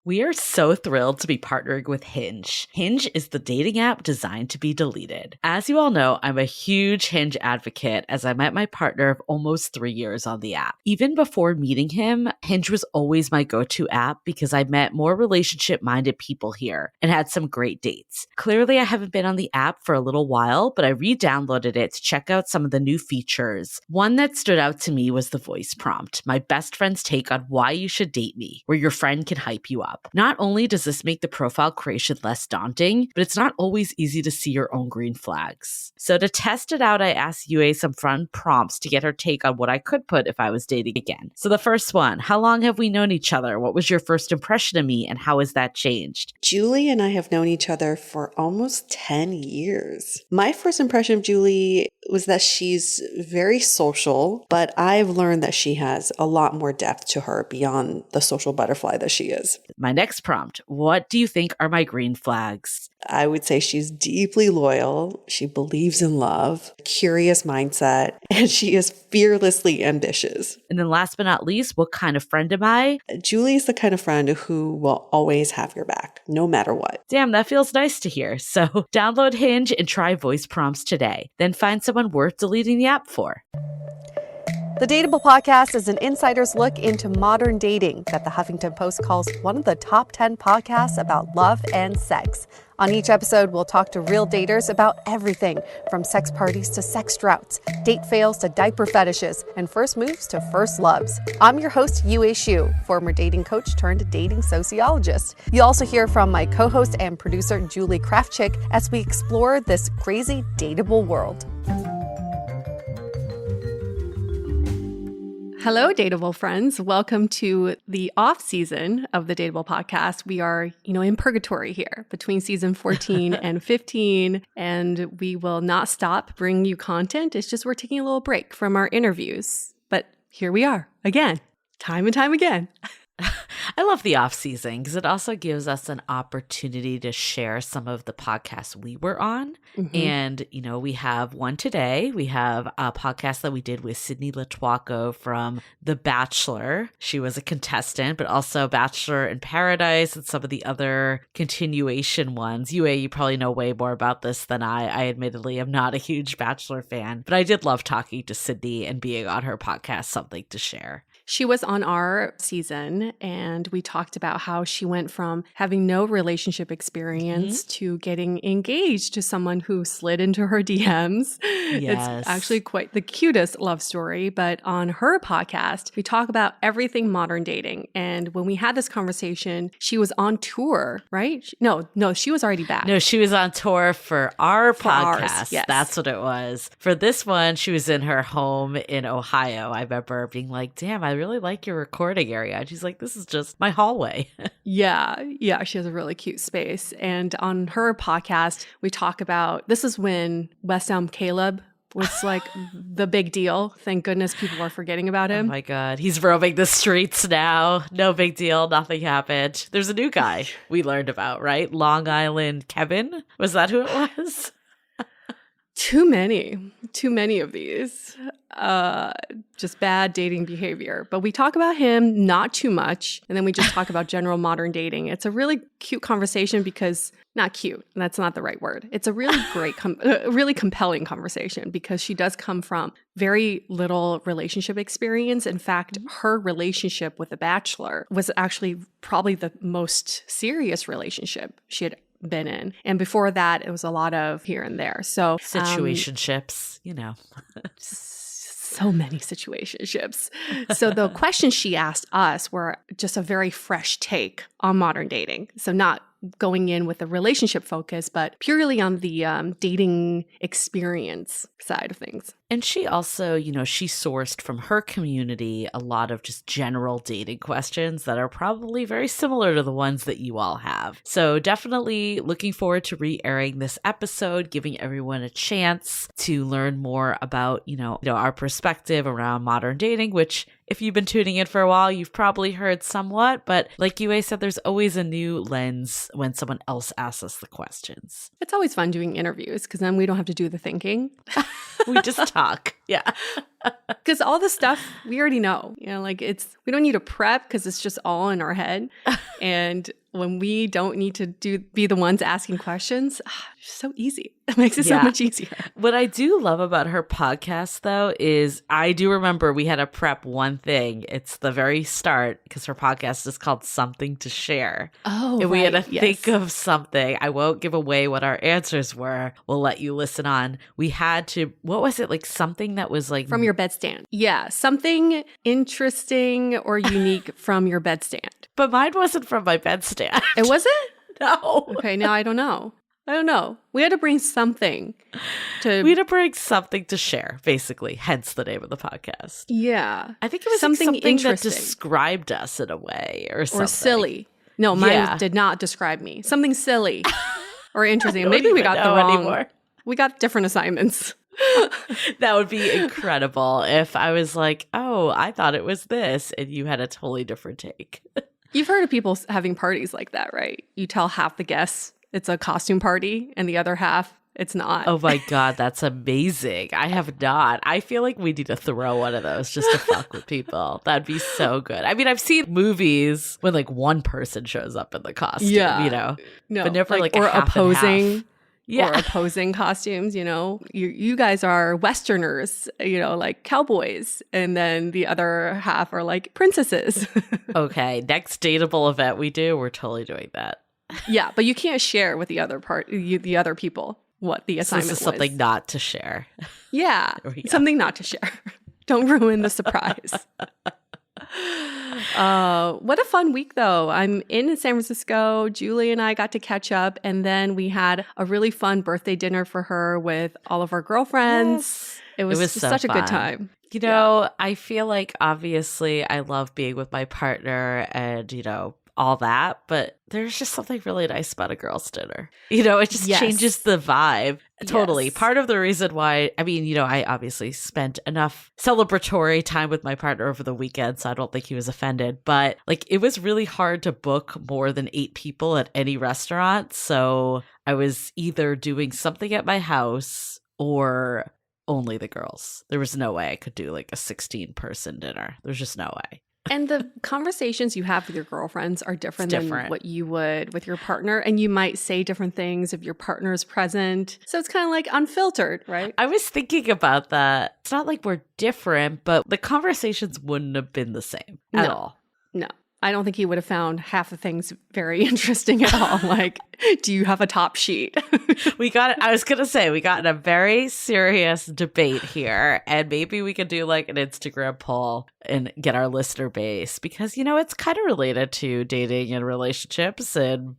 We are so thrilled to be partnering with Hinge. Hinge is the dating app designed to be deleted. As you all know, I'm a huge Hinge advocate as I met my partner of almost 3 years on the app. Even before meeting him, Hinge was always my go-to app because I met more relationship-minded people here and had some great dates. Clearly, I haven't been on the app for a little while, but I re-downloaded it to check out some of the new features. One that stood out to me was the voice prompt, my best friend's take on why you should date me, where your friend can hype you up. Not only does this make the profile creation less daunting, but it's not always easy to see your own green flags. So to test it out, I asked Yue some fun prompts to get her take on what I could put if I was dating again. So the first one, how long have we known each other? What was your first impression of me and how has that changed? Julie and I have known each other for almost 10 years. My first impression of Julie was that she's very social, but I've learned that she has a lot more depth to her beyond the social butterfly that she is. My next prompt, what do you think are my green flags? I would say she's deeply loyal. She believes in love, curious mindset, and she is fearlessly ambitious. And then last but not least, what kind of friend am I? Julie is the kind of friend who will always have your back, no matter what. Damn, that feels nice to hear. So download Hinge and try voice prompts today. Then find someone worth deleting the app for. The Dateable podcast is an insider's look into modern dating that the Huffington Post calls one of the top 10 podcasts about love and sex. On each episode, we'll talk to real daters about everything from sex parties to sex droughts, date fails to diaper fetishes, and first moves to first loves. I'm your host, Yue Xu, former dating coach turned dating sociologist. You'll also hear from my co-host and producer, Julie Krafchick, as we explore this crazy dateable world. Hello, Dateable friends. Welcome to the off season of the Dateable podcast. We are, in purgatory here between season 14 and 15, and we will not stop bringing you content. It's just we're taking a little break from our interviews. But here we are again, time and time again. I love the off season because it also gives us an opportunity to share some of the podcasts we were on. Mm-hmm. And, we have one today. We have a podcast that we did with Sydney Lotuaco from The Bachelor. She was a contestant, but also Bachelor in Paradise and some of the other continuation ones. You probably know way more about this than I. I admittedly am not a huge Bachelor fan, but I did love talking to Sydney and being on her podcast, something to share. She was on our season, and we talked about how she went from having no relationship experience to getting engaged to someone who slid into her DMs. Yes. It's actually quite the cutest love story. But on her podcast, we talk about everything modern dating. And when we had this conversation, she was on tour, right? No, she was already back. No, she was on tour for our podcast. Ours, yes. That's what it was. For this one, she was in her home in Ohio. I remember being like, damn, I really like your recording area. And she's like, this is just my hallway. Yeah, she has a really cute space. And on her podcast, we talk about, this is when West Elm Caleb was like the big deal. Thank goodness people are forgetting about him. Oh my God. He's roaming the streets now. No big deal. Nothing happened. There's a new guy we learned about, right? Long Island Kevin. Was that who it was? Too many of these. Just bad dating behavior. But we talk about him not too much. And then we just talk about general modern dating. It's a really cute conversation because, not cute, that's not the right word. It's a really great, really compelling conversation because she does come from very little relationship experience. In fact, her relationship with The Bachelor was actually probably the most serious relationship she had been in. And before that, it was a lot of here and there. So situationships, so many situationships. So the questions she asked us were just a very fresh take on modern dating. So not going in with a relationship focus, but purely on the dating experience side of things. And she also, she sourced from her community a lot of just general dating questions that are probably very similar to the ones that you all have. So definitely looking forward to re-airing this episode, giving everyone a chance to learn more about, our perspective around modern dating, which if you've been tuning in for a while, you've probably heard somewhat. But like Yue said, there's always a new lens when someone else asks us the questions. It's always fun doing interviews because then we don't have to do the thinking. We just talk. Yeah. Because all the stuff we already know, like we don't need to prep because it's just all in our head. And when we don't need to be the ones asking questions, it's so easy. It makes it so much easier. What I do love about her podcast, though, is I do remember we had to prep one thing. It's the very start because her podcast is called Something to Share. Oh, and we had to think of something. I won't give away what our answers were. We'll let you listen on. We had to, what was it? Like something that was like... From your bedstand. Yeah. Something interesting or unique from your bedstand. But mine wasn't from my bedstand. It wasn't? No. Okay, now I don't know. We had to bring something to share, basically, hence the name of the podcast. Yeah. I think it was something that described us in a way or something. Or silly. No, mine did not describe me. Something silly or interesting. Maybe we got the wrong anymore. We got different assignments. That would be incredible if I was like, oh, I thought it was this, and you had a totally different take. You've heard of people having parties like that, right? You tell half the guests it's a costume party and the other half it's not. Oh my God, that's amazing. I have not. I feel like we need to throw one of those just to fuck with people. That'd be so good. I mean, I've seen movies when like one person shows up in the costume, No, but never like or a half opposing. And half. Yeah. Or opposing costumes, You guys are Westerners, like cowboys. And then the other half are like princesses. Okay. Next dateable event we do, we're totally doing that. Yeah. But you can't share with the other people what the assignment was. This is something not to share. Yeah. Something not to share. Don't ruin the surprise. What a fun week, though. I'm in San Francisco. Julie and I got to catch up, and then we had a really fun birthday dinner for her with all of our girlfriends. Yes. It was just so such fun. A good time. I feel like obviously I love being with my partner and, all that, but there's just something really nice about a girls' dinner. It just changes the vibe. Totally. Yes. Part of the reason why, I obviously spent enough celebratory time with my partner over the weekend, so I don't think he was offended, but like it was really hard to book more than 8 people at any restaurant. So I was either doing something at my house or only the girls. There was no way I could do like a 16-person dinner. There's just no way. And the conversations you have with your girlfriends are different than what you would with your partner. And you might say different things if your partner's present. So it's kind of like unfiltered, right? I was thinking about that. It's not like we're different, but the conversations wouldn't have been the same at all. No. I don't think he would have found half the things very interesting at all. Like, do you have a top sheet? We got in a very serious debate here, and maybe we could do like an Instagram poll and get our listener base because, it's kind of related to dating and relationships and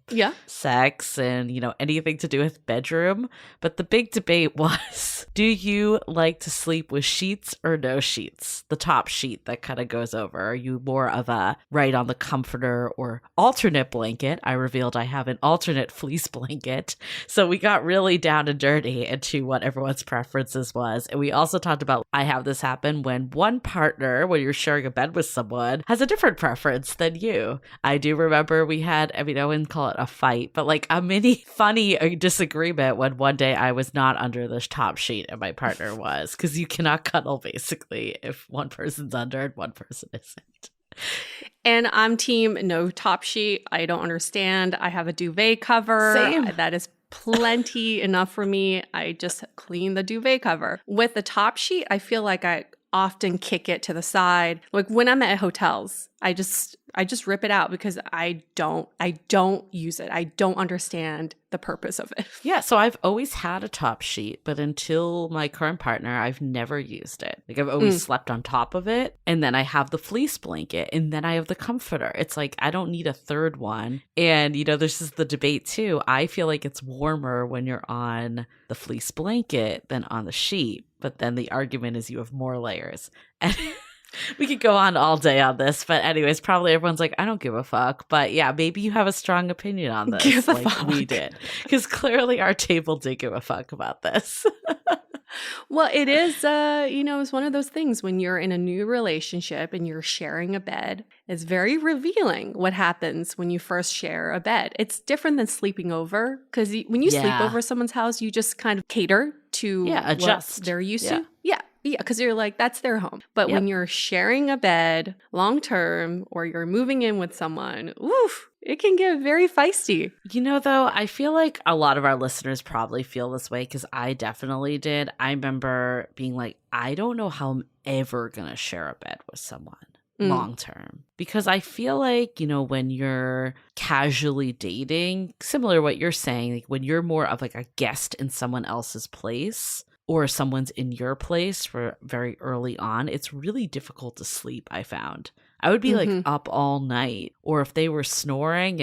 sex and, anything to do with bedroom. But the big debate was, do you like to sleep with sheets or no sheets? The top sheet that kind of goes over. Are you more of a right on the comforter or alternate blanket? I revealed I have an alternate fleece blanket. So we got really down and dirty into what everyone's preferences was. And we also talked about, I have this happen when one partner, when you're sharing a bed with someone, has a different preference than you. I do remember we had, I wouldn't call it a fight, but like a mini funny disagreement when one day I was not under the top sheet and my partner was, because you cannot cuddle basically if one person's under and one person isn't. And I'm team no top sheet. I don't understand. I have a duvet cover. Same. That is plenty enough for me. I just clean the duvet cover. With the top sheet, I feel like I often kick it to the side. Like when I'm at hotels, I just rip it out because I don't use it. I don't understand the purpose of it. Yeah, so I've always had a top sheet, but until my current partner, I've never used it. Like I've always slept on top of it, and then I have the fleece blanket, and then I have the comforter. It's like I don't need a third one. And this is the debate too. I feel like it's warmer when you're on the fleece blanket than on the sheet, but then the argument is you have more layers. And we could go on all day on this, but anyways, probably everyone's like, I don't give a fuck. But yeah, maybe you have a strong opinion on this. Give a like fuck. We did. Because clearly our table did give a fuck about this. Well, it is, it's one of those things when you're in a new relationship and you're sharing a bed. It's very revealing what happens when you first share a bed. It's different than sleeping over when you sleep over someone's house, you just kind of cater to adjust. what they're used to. Yeah. Yeah, because you're like, that's their home. But when you're sharing a bed long term or you're moving in with someone, oof, it can get very feisty. You know, though, I feel like a lot of our listeners probably feel this way because I definitely did. I remember being like, I don't know how I'm ever going to share a bed with someone long term, because I feel like, you know, when you're casually dating, similar to what you're saying, like when you're more of like a guest in someone else's place or someone's in your place for very early on, it's really difficult to sleep. I found I would be like up all night, or if they were snoring,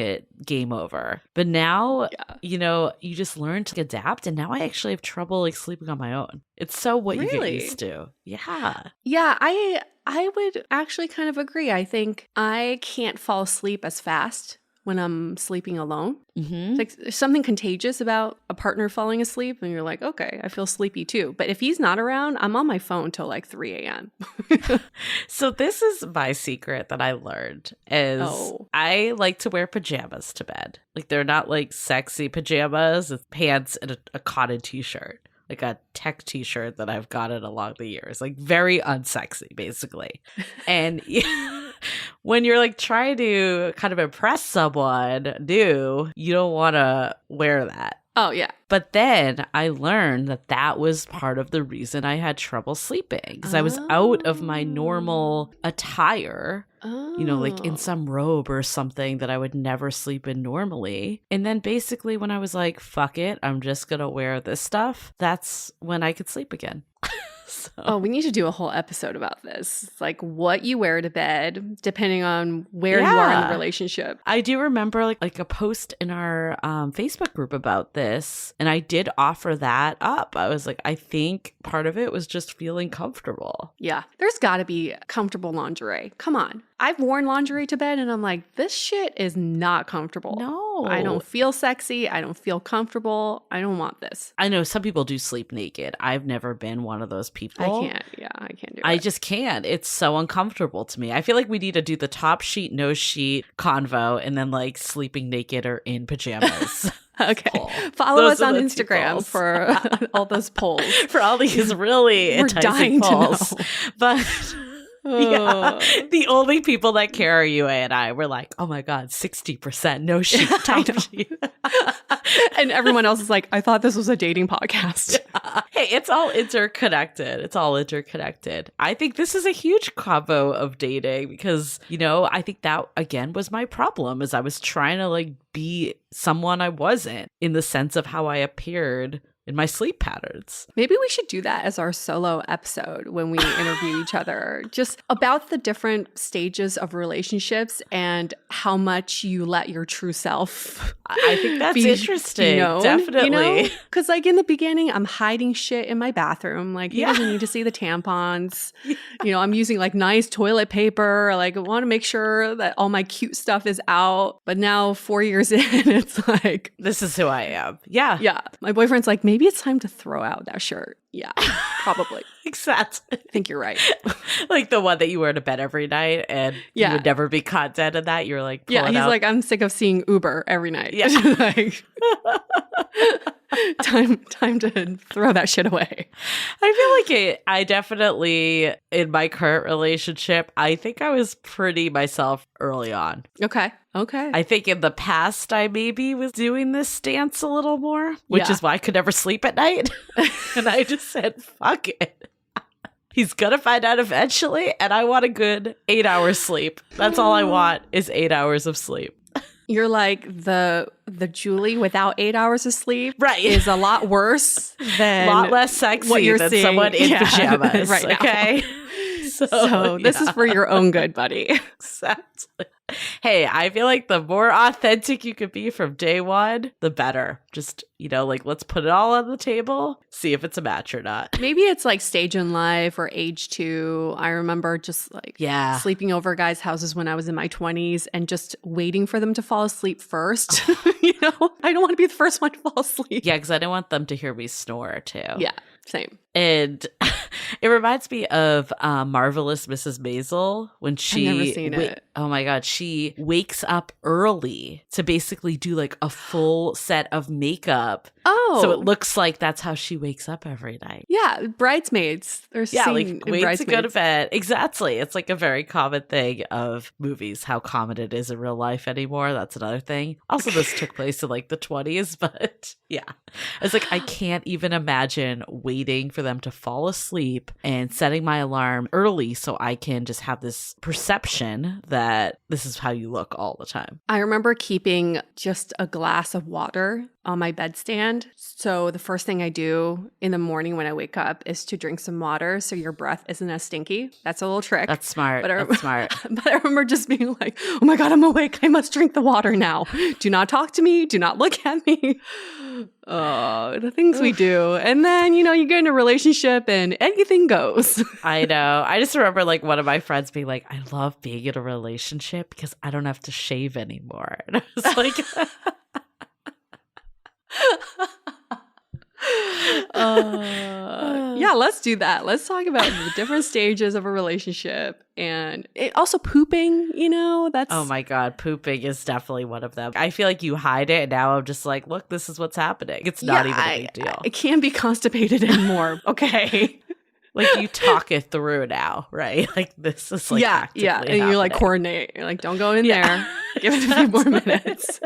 game over. But now, you know, you just learn to adapt, and now I actually have trouble like sleeping on my own. It's so what you get used to. Yeah. Yeah, I would actually kind of agree. I think I can't fall asleep as fast when I'm sleeping alone. It's like there's something contagious about a partner falling asleep, and you're like, okay, I feel sleepy too. But if he's not around, I'm on my phone till like 3 a.m. So this is my secret that I learned is I like to wear pajamas to bed. Like they're not like sexy pajamas, it's pants and a cotton t-shirt. Like a tech t-shirt that I've gotten along the years. Like very unsexy, basically. And when you're like trying to kind of impress someone new, you don't want to wear that. Oh, yeah. But then I learned that that was part of the reason I had trouble sleeping, because I was out of my normal attire, you know, like in some robe or something that I would never sleep in normally. And then basically when I was like, fuck it, I'm just going to wear this stuff, that's when I could sleep again. So. Oh, we need to do a whole episode about this. It's like what you wear to bed, depending on where you are in the relationship. I do remember like a post in our Facebook group about this, and I did offer that up. I was like, I think part of it was just feeling comfortable. Yeah, there's got to be comfortable lingerie. Come on. I've worn lingerie to bed and I'm like, this shit is not comfortable. No. I don't feel sexy. I don't feel comfortable. I don't want this. I know some people do sleep naked. I've never been one of those people. I can't. Yeah, I can't do it. I just can't. It's so uncomfortable to me. I feel like we need to do the top sheet, no sheet convo, and then like sleeping naked or in pajamas. Okay. Poll. Follow Those us on are the Instagram for all those polls. For all these really We're dying polls. to know. But yeah, the only people that care are you and I. We're like, oh my God, 60% no sheet, top sheet. And everyone else is like, I thought this was a dating podcast. Yeah. Hey, it's all interconnected. It's all interconnected. I think this is a huge combo of dating because, you know, I think that, again, was my problem is I was trying to like be someone I wasn't in the sense of how I appeared in my sleep patterns. Maybe we should do that as our solo episode when we interview each other, just about the different stages of relationships and how much you let your true self I think that's interesting. Known, definitely. You know? Because like in the beginning, I'm hiding shit in my bathroom. Like he doesn't need to see the tampons. You know, I'm using like nice toilet paper. Like I want to make sure that all my cute stuff is out. But now 4 years in, it's like, this is who I am. Yeah. Yeah. My boyfriend's like, maybe it's time to throw out that shirt. Yeah, probably. Exactly. I think you're right. Like the one that you wear to bed every night and you would never be content in that. You're like, he's out. like, I'm sick of seeing Uber every night. Yeah. Like, time to throw that shit away. I feel like I definitely, in my current relationship, I think I was pretty myself early on. Okay. I think in the past, I maybe was doing this stance a little more, which is why I could never sleep at night. And I just said, fuck it. He's going to find out eventually, and I want a good 8 hours sleep. That's all I want is 8 hours of sleep. You're like the Julie without 8 hours of sleep is a lot worse than a lot less sexy what you're than seeing. Someone in pajamas right now. Okay. So this is for your own good, buddy. Exactly. Hey, I feel like the more authentic you could be from day one, the better. Just, you know, like let's put it all on the table, see if it's a match or not. Maybe it's like stage in life or age 2. I remember just like sleeping over guys' houses when I was in my 20s and just waiting for them to fall asleep first. You know, I don't want to be the first one to fall asleep. Yeah, because I don't want them to hear me snore too. Yeah, same. And it reminds me of Marvelous Mrs. Maisel when she I've never seen it. Oh my God, she wakes up early to basically do like a full set of makeup. Oh. So it looks like that's how she wakes up every night. Yeah, Bridesmaids. There's Yeah, like waits to go to bed. Exactly. It's like a very common thing of movies, how common it is in real life anymore. That's another thing. Also, this took place in like the 20s, but yeah. It's like I can't even imagine waiting for them to fall asleep and setting my alarm early so I can just have this perception that this is how you look all the time. I remember keeping just a glass of water on my bedstand. So the first thing I do in the morning when I wake up is to drink some water so your breath isn't as stinky. That's a little trick. That's smart. That's smart. But I remember just being like, oh my God, I'm awake. I must drink the water now. Do not talk to me. Do not look at me. Oh, the things we do. And then, you get in a relationship and anything goes. I know. I just remember like one of my friends being like, I love being in a relationship because I don't have to shave anymore. And I was like... yeah, let's do that. Let's talk about the different stages of a relationship and also pooping, that's... Oh my God, pooping is definitely one of them. I feel like you hide it and now I'm just like, look, this is what's happening. It's not even a big deal. I can't be constipated anymore. Okay. Like you talk it through now, right? Like this is like yeah, and happening. you like coordinate. You're like, don't go in there. Give it a few more minutes.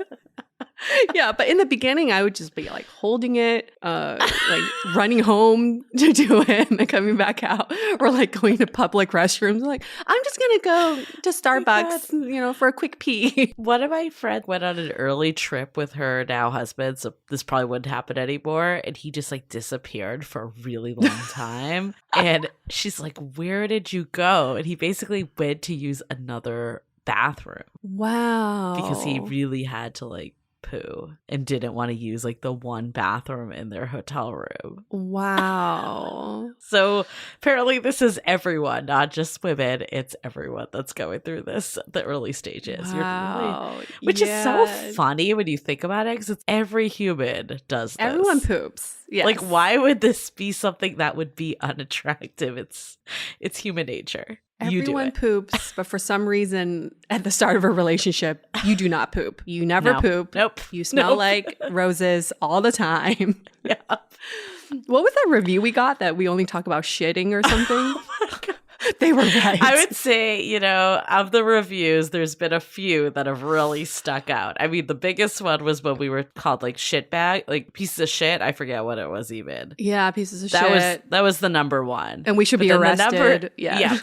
Yeah, but in the beginning, I would just be like holding it, like running home to do it and then coming back out, or like going to public restrooms. Like, I'm just going to go to Starbucks, for a quick pee. One of my friends went on an early trip with her now husband, so this probably wouldn't happen anymore. And he just like disappeared for a really long time. And she's like, where did you go? And he basically went to use another bathroom. Wow. Because he really had to like poo and didn't want to use like the one bathroom in their hotel room. Wow. So apparently this is everyone, not just women. It's everyone that's going through this, the early stages. Wow. Which is so funny when you think about it, because it's every human does this. Everyone poops. Yes. Like, why would this be something that would be unattractive? It's human nature. Everyone poops, but for some reason, at the start of a relationship, you do not poop. You never poop. Nope. You smell like roses all the time. Yeah. What was that review we got that we only talk about shitting or something? Oh my God. They were right. I would say, of the reviews, there's been a few that have really stuck out. I mean, the biggest one was when we were called like shit bag, like pieces of shit. I forget what it was even. Yeah, pieces of shit. That was the number one. And we should be arrested. Yeah.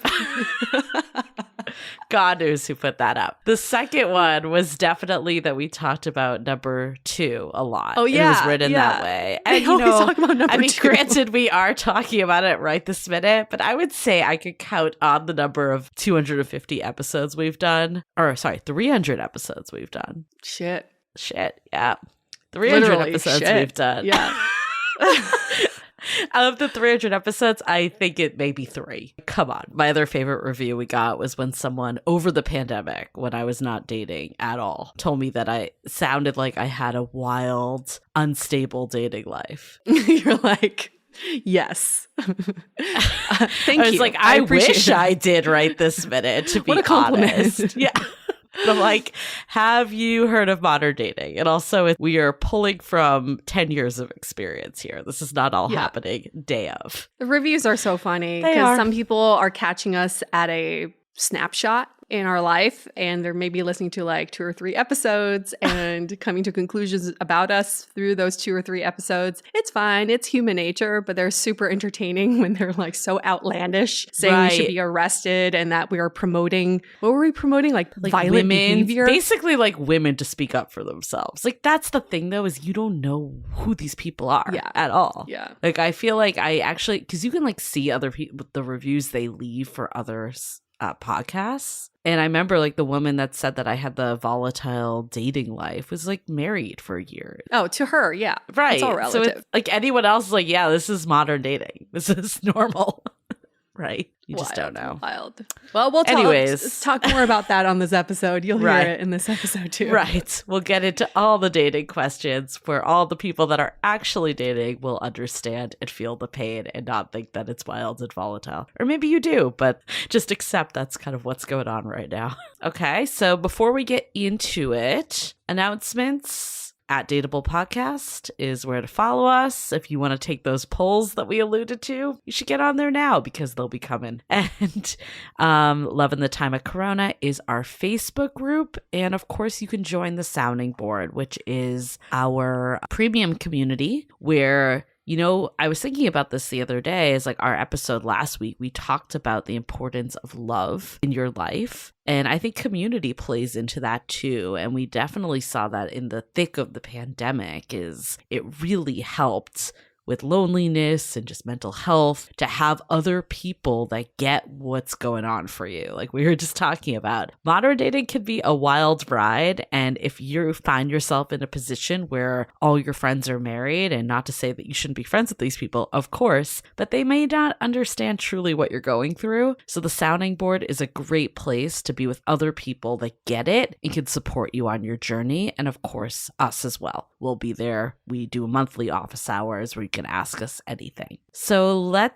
God knows who put that up. The second one was definitely that we talked about number 2 a lot. Oh, yeah. It was written that way. And we always talk about number 2. Granted, we are talking about it right this minute, but I would say I could count on the number of 250 episodes we've done. Or, sorry, 300 episodes we've done. Shit, yeah. 300 Literally, episodes shit. we've done. Yeah. Out of the 300 episodes, I think it may be 3. Come on. My other favorite review we got was when someone over the pandemic, when I was not dating at all, told me that I sounded like I had a wild, unstable dating life. You're like, yes. Thank you. I was like, I wish I did right this minute, to be what a compliment. honest. Yeah. But I'm like, have you heard of modern dating? And also, we are pulling from 10 years of experience here. This is not all happening day of. The reviews are so funny because some people are catching us at a snapshot in our life, and they're maybe listening to like 2 or 3 episodes and coming to conclusions about us through those 2 or 3 episodes. It's fine. It's human nature, but they're super entertaining when they're like so outlandish, saying we should be arrested and that we are promoting, what were we promoting? Like violent women, behavior? Basically like women to speak up for themselves. Like that's the thing though, is you don't know who these people are at all. Yeah. Like I feel like I actually, because you can like see other people, the reviews they leave for others podcasts. And I remember like the woman that said that I had the volatile dating life was like married for years. Oh, to her, yeah. Right. It's all relative. So it's, like anyone else is like, yeah, this is modern dating. This is normal. right? You just don't know. Wild. Well, we'll talk more about that on this episode. You'll hear it in this episode too. Right. We'll get into all the dating questions where all the people that are actually dating will understand and feel the pain and not think that it's wild and volatile. Or maybe you do, but just accept that's kind of what's going on right now. Okay, so before we get into it, announcements. At Dateable Podcast is where to follow us. If you want to take those polls that we alluded to, you should get on there now because they'll be coming. And Loving the Time of Corona is our Facebook group. And of course, you can join the Sounding Board, which is our premium community where I was thinking about this the other day as like our episode last week, we talked about the importance of love in your life. And I think community plays into that too. And we definitely saw that in the thick of the pandemic is it really helped with loneliness and just mental health to have other people that get what's going on for you. Like we were just talking about, modern dating can be a wild ride. And if you find yourself in a position where all your friends are married, and not to say that you shouldn't be friends with these people, of course, but they may not understand truly what you're going through. So the Sounding Board is a great place to be with other people that get it and can support you on your journey. And of course, us as well. We'll be there. We do monthly office hours where you can ask us anything. So I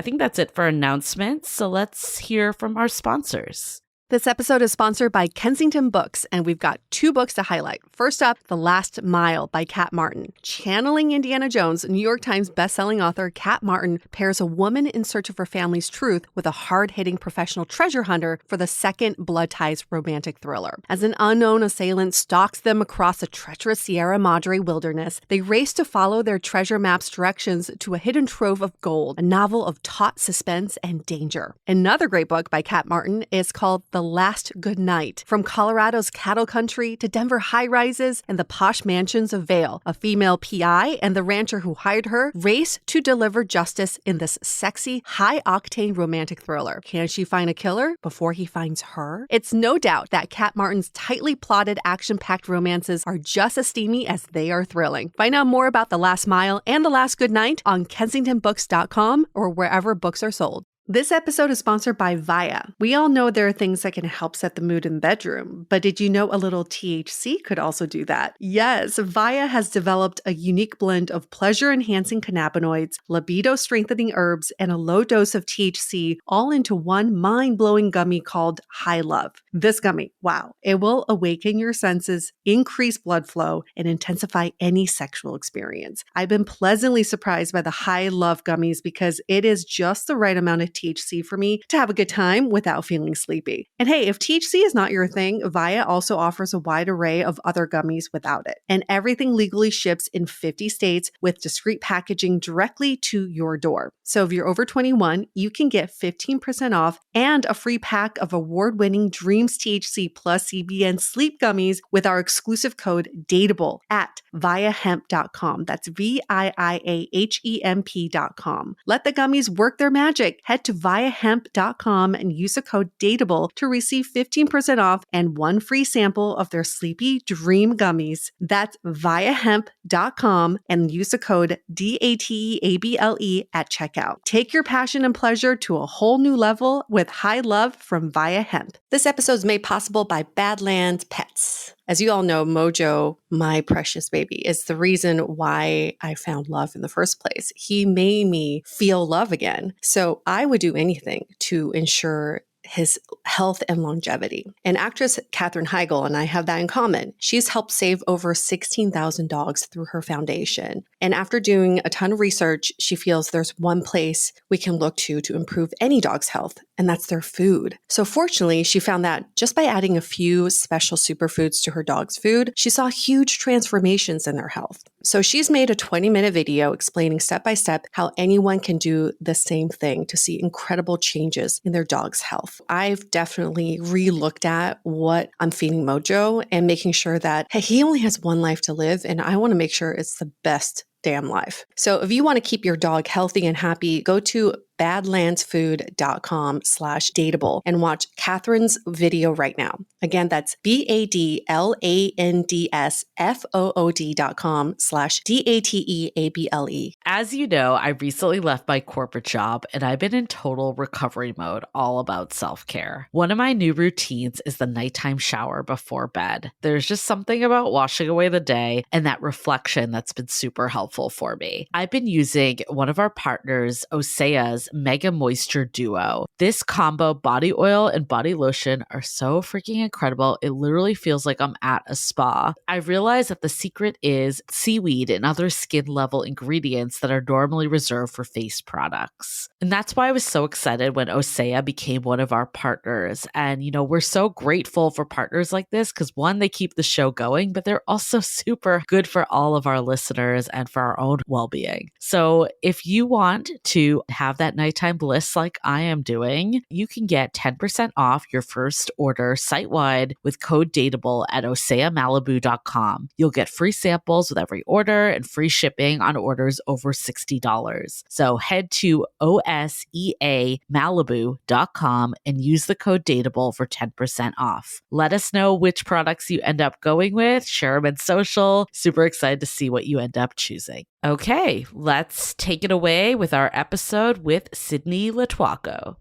think that's it for announcements. So let's hear from our sponsors. This episode is sponsored by Kensington Books, and we've got 2 books to highlight. First up, The Last Mile by Kat Martin. Channeling Indiana Jones, New York Times bestselling author Kat Martin pairs a woman in search of her family's truth with a hard-hitting professional treasure hunter for the second blood ties romantic thriller. As an unknown assailant stalks them across a treacherous Sierra Madre wilderness, they race to follow their treasure map's directions to a hidden trove of gold, a novel of taut suspense and danger. Another great book by Kat Martin is called The Last Good Night. From Colorado's cattle country to Denver high-rises and the posh mansions of Vail, a female PI and the rancher who hired her race to deliver justice in this sexy, high-octane romantic thriller. Can she find a killer before he finds her? It's no doubt that Kat Martin's tightly plotted, action-packed romances are just as steamy as they are thrilling. Find out more about The Last Mile and The Last Good Night on kensingtonbooks.com or wherever books are sold. This episode is sponsored by Via. We all know there are things that can help set the mood in the bedroom, but did you know a little THC could also do that? Yes, Via has developed a unique blend of pleasure-enhancing cannabinoids, libido-strengthening herbs, and a low dose of THC all into one mind-blowing gummy called High Love. This gummy, wow, it will awaken your senses, increase blood flow, and intensify any sexual experience. I've been pleasantly surprised by the High Love gummies because it is just the right amount of THC for me to have a good time without feeling sleepy. And hey, if THC is not your thing, Via also offers a wide array of other gummies without it. And everything legally ships in 50 states with discreet packaging directly to your door. So if you're over 21, you can get 15% off and a free pack of award-winning Dreams THC plus CBN sleep gummies with our exclusive code DATEABLE at viahemp.com. That's VIIAHEMP.com. Let the gummies work their magic. Head to viahemp.com and use the code DATEABLE to receive 15% off and one free sample of their Sleepy Dream gummies. That's viahemp.com and use the code DATEABLE at checkout. Take your passion and pleasure to a whole new level with High Love from Via Hemp. This episode is made possible by Badlands Pets. As you all know, Mojo, my precious baby, is the reason why I found love in the first place. He made me feel love again. So I would do anything to ensure his health and longevity. And actress Katherine Heigl and I have that in common. She's helped save over 16,000 dogs through her foundation. And after doing a ton of research, she feels there's one place we can look to improve any dog's health, and that's their food. So fortunately, she found that just by adding a few special superfoods to her dog's food, she saw huge transformations in their health. So she's made a 20-minute video explaining step by step how anyone can do the same thing to see incredible changes in their dog's health. I've definitely re-looked at what I'm feeding Mojo and making sure that, hey, he only has one life to live, and I want to make sure it's the best damn life. So if you want to keep your dog healthy and happy, go to badlandsfood.com/dateable and watch Catherine's video right now. Again, that's badlandsfood.com/dateable. As you know, I recently left my corporate job and I've been in total recovery mode, all about self-care. One of my new routines is the nighttime shower before bed. There's just something about washing away the day and that reflection that's been super helpful for me. I've been using one of our partners, Osea's Mega Moisture Duo. This combo body oil and body lotion are so freaking incredible. It literally feels like I'm at a spa. I realized that the secret is seaweed and other skin level ingredients that are normally reserved for face products. And that's why I was so excited when Osea became one of our partners. And, we're so grateful for partners like this because one, they keep the show going, but they're also super good for all of our listeners and for our own well-being. So if you want to have that nighttime bliss like I am doing, you can get 10% off your first order site-wide with code DATEABLE at oseamalibu.com. You'll get free samples with every order and free shipping on orders over $60. So head to oseamalibu.com and use the code DATEABLE for 10% off. Let us know which products you end up going with. Share them in social. Super excited to see what you end up choosing. Okay, let's take it away with our episode with Sydney Lotuaco.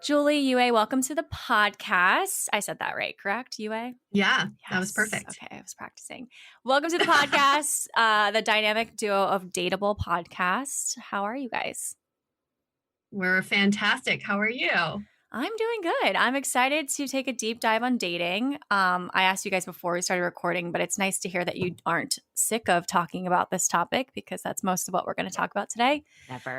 Julie, Yue, welcome to the podcast. I said that right, correct, Yue? Yeah, Yes. that was perfect. Okay, I was practicing. Welcome to the podcast, the dynamic duo of Dateable podcast. How are you guys? We're fantastic. How are you? I'm doing good. I'm excited to take a deep dive on dating. I asked you guys before we started recording, but it's nice to hear that you aren't sick of talking about this topic because that's most of what we're going to talk about today.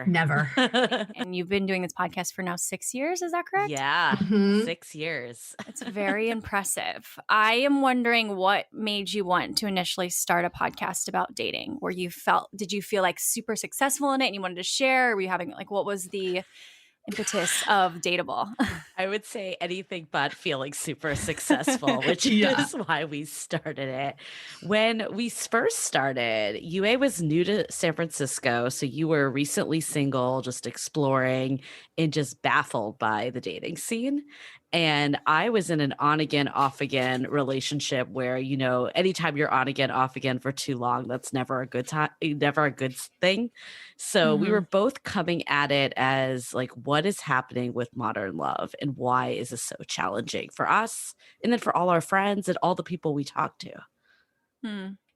Never. And you've been doing this podcast for now 6 years, is that correct? Yeah, Mhm. 6 years. It's very impressive. I am wondering what made you want to initially start a podcast about dating? Did you feel like super successful in it and you wanted to share? Or were you having what was the impetus of Dateable? I would say anything but feeling super successful, which Yeah. is why we started it. When we first started, UA was new to San Francisco. So you were recently single, just exploring and just baffled by the dating scene. And I was in an on again, off again relationship where, anytime you're on again, off again for too long, that's never a good time, never a good thing. So we Mhm. were both coming at it as what is happening with modern love and why is this so challenging for us and then for all our friends and all the people we talk to.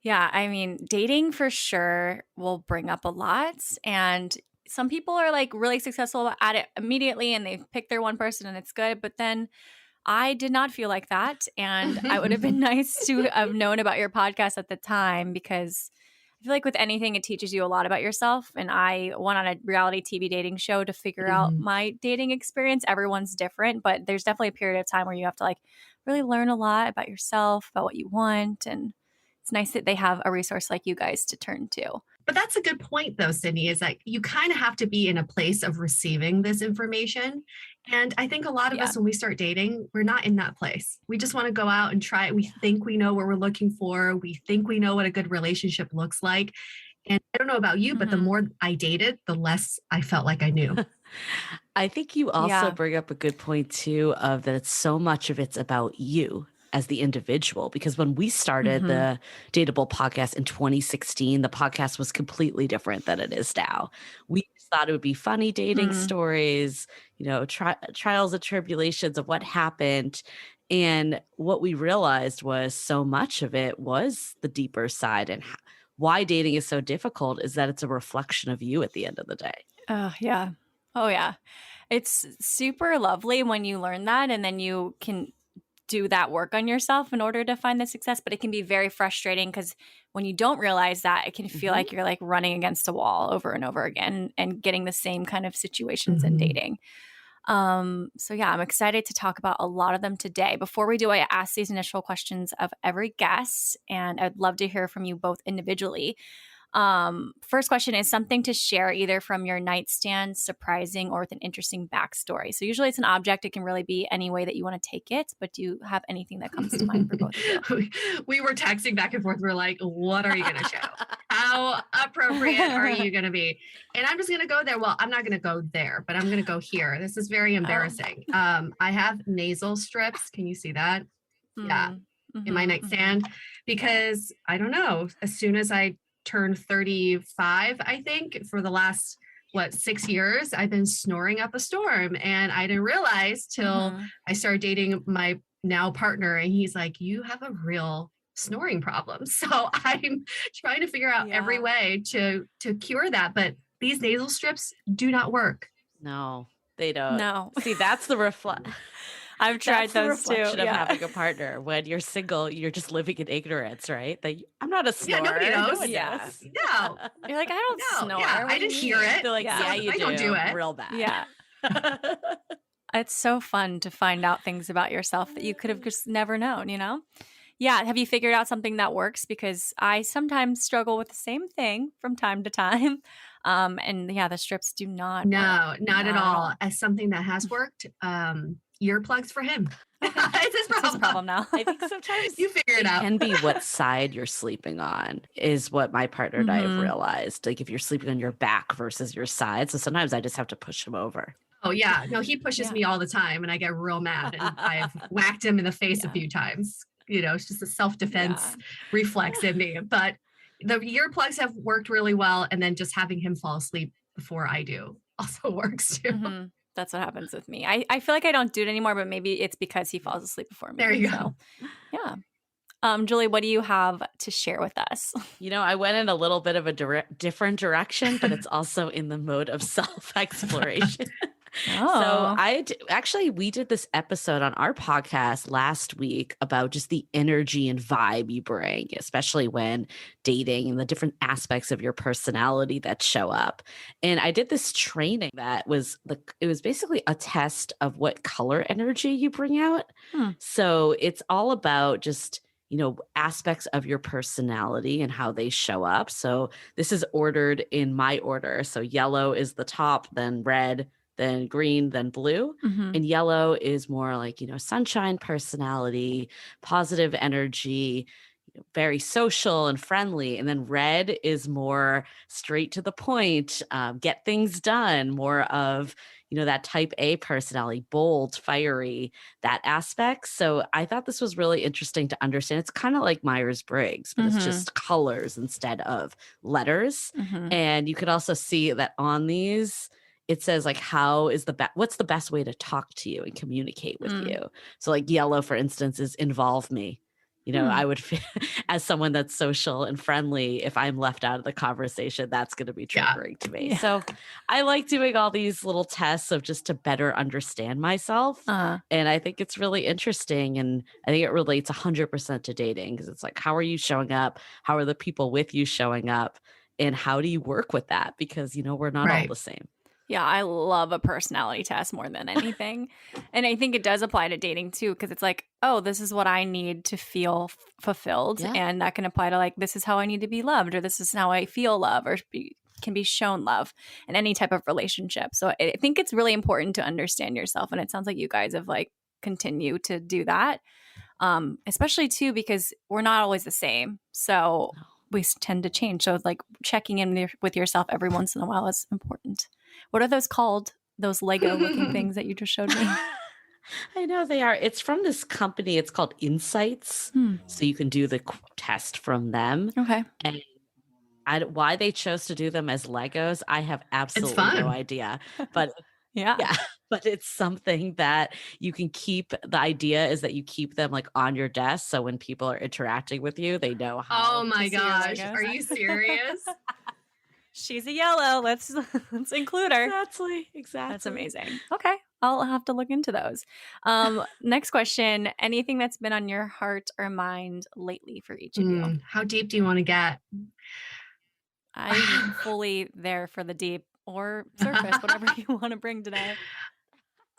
Yeah, I mean, dating for sure will bring up a lot. And some people are really successful at it immediately and they've picked their one person and it's good. But then I did not feel like that. And I would have been nice to have known about your podcast at the time because I feel like with anything, it teaches you a lot about yourself. And I went on a reality TV dating show to figure out Mhm. my dating experience. Everyone's different, but there's definitely a period of time where you have to really learn a lot about yourself, about what you want. And it's nice that they have a resource like you guys to turn to. But that's a good point, though, Sydney, is that you kind of have to be in a place of receiving this information. And I think a lot of Yeah. us, when we start dating, we're not in that place. We just want to go out and try it. We think we know what we're looking for. We think we know what a good relationship looks like. And I don't know about you, but the Mhm. more I dated, the less I felt like I knew. I think you also Yeah. bring up a good point too of that so much of it's about you as the individual because when we started Mhm. the Dateable podcast in 2016, the podcast was completely different than it is now. We just thought it would be funny dating Mm. stories, trials and tribulations of what happened. And what we realized was so much of it was the deeper side and why dating is so difficult is that it's a reflection of you at the end of the day. Oh, yeah. Oh, yeah. It's super lovely when you learn that and then you can do that work on yourself in order to find the success. But it can be very frustrating because when you don't realize that, it can feel like you're running against a wall over and over again and getting the same kind of situations in Mhm. dating. So yeah, I'm excited to talk about a lot of them today. Before we do, I ask these initial questions of every guest, and I'd love to hear from you both individually. First question is something to share either from your nightstand, surprising, or with an interesting backstory. So usually it's an object. It can really be any way that you want to take it, but do you have anything that comes to mind for both of you? We were texting back and forth. We're like, what are you going to show? How appropriate are you going to be? And I'm just going to go there. Well, I'm not going to go there, but I'm going to go here. This is very embarrassing. I have nasal strips. Can you see that? Yeah. In my nightstand, because I don't know, as soon as I turned 35, I think for the last, 6 years, I've been snoring up a storm, and I didn't realize till I started dating my now partner, and he's like, you have a real snoring problem. So I'm trying to figure out every way to cure that. But these nasal strips do not work. No, they don't. No. See, that's the reflect. I've tried those too. Reflection of having a partner. When you're single, you're just living in ignorance, right? That I'm not a snorer. Yeah, nobody knows. No one knows. No. You're like, I don't snore. Yeah, What I do you didn't hear mean? it. They're like, yeah, you I don't do it. Real bad. Yeah. It's so fun to find out things about yourself that you could have just never known, you know? Yeah. Have you figured out something that works? Because I sometimes struggle with the same thing from time to time. And yeah, the strips do not work. Not at all. As something that has worked, earplugs for him. It's his problem. It's his problem now. I think sometimes You figure it out. can be what side you're sleeping on is what my partner and I have realized. Like if you're sleeping on your back versus your side. So sometimes I just have to push him over. Oh yeah. No, he pushes me all the time, and I get real mad, and I've whacked him in the face a few times. It's just a self-defense reflex in me. But the earplugs have worked really well. And then just having him fall asleep before I do also works too. That's what happens with me. I feel like I don't do it anymore, but maybe it's because he falls asleep before me. There you go. Yeah. Julie, what do you have to share with us? I went in a little bit of a different direction, but it's also in the mode of self-exploration. So we did this episode on our podcast last week about just the energy and vibe you bring, especially when dating and the different aspects of your personality that show up. And I did this training that was it was basically a test of what color energy you bring out. So it's all about just aspects of your personality and how they show up. So this is ordered in my order. So yellow is the top, then red, then green, then blue. And yellow is more like, sunshine personality, positive energy, very social and friendly. And then red is more straight to the point, get things done, more of, that type A personality, bold, fiery, that aspect. So I thought this was really interesting to understand. It's kind of like Myers-Briggs, but it's just colors instead of letters. And you could also see that on these, it says like, what's the best way to talk to you and communicate with you? So like yellow, for instance, is involve me. I would, as someone that's social and friendly, if I'm left out of the conversation, that's going to be triggering to me. So I like doing all these little tests of just to better understand myself. And I think it's really interesting. And I think it relates 100% to dating because it's like, how are you showing up? How are the people with you showing up? And how do you work with that? Because, we're not all the same. Yeah, I love a personality test more than anything. And I think it does apply to dating too, because it's like, oh, this is what I need to feel fulfilled. Yeah. And that can apply to like, this is how I need to be loved, or this is how I feel love, or can be shown love in any type of relationship. So I think it's really important to understand yourself. And it sounds like you guys have like continued to do that, especially too, because we're not always the same. So we tend to change. So like checking in with yourself every once in a while is important. What are those called? Those Lego looking things that you just showed me? I know they are. It's from this company. It's called Insights. So you can do the test from them. Okay. And why they chose to do them as Legos, I have absolutely no idea. But but it's something that you can keep. The idea is that you keep them like on your desk. So when people are interacting with you, they know how. Oh my gosh. Are you serious? She's a yellow. Let's include her. Exactly. That's amazing. Okay. I'll have to look into those. Next question. Anything that's been on your heart or mind lately for each of you? How deep do you want to get? I'm fully there for the deep or surface, whatever you want to bring today.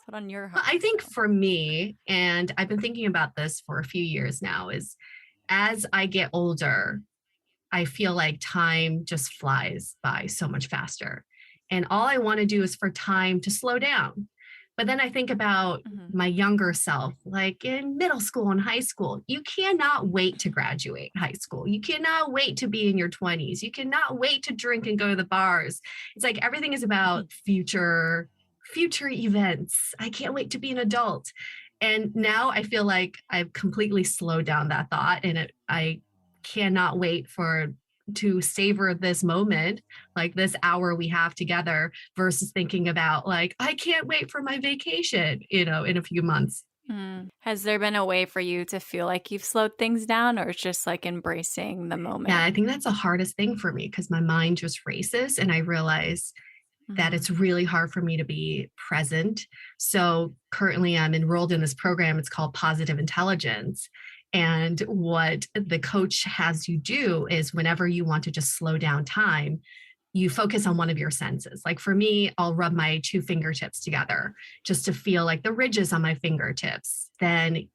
Put on your heart. I think for me, and I've been thinking about this for a few years now, is as I get older, I feel like time just flies by so much faster. And all I want to do is for time to slow down. But then I think about my younger self, like in middle school and high school. You cannot wait to graduate high school. You cannot wait to be in your 20s. You cannot wait to drink and go to the bars. It's like everything is about future events. I can't wait to be an adult. And now I feel like I've completely slowed down that thought, and I cannot wait to savor this moment, like this hour we have together, versus thinking about like, I can't wait for my vacation, in a few months. Has there been a way for you to feel like you've slowed things down, or it's just like embracing the moment? Yeah, I think that's the hardest thing for me, because my mind just races, and I realize that it's really hard for me to be present. So currently I'm enrolled in this program. It's called Positive Intelligence. And what the coach has you do is whenever you want to just slow down time, you focus on one of your senses. Like for me, I'll rub my 2 fingertips together just to feel like the ridges on my fingertips. Then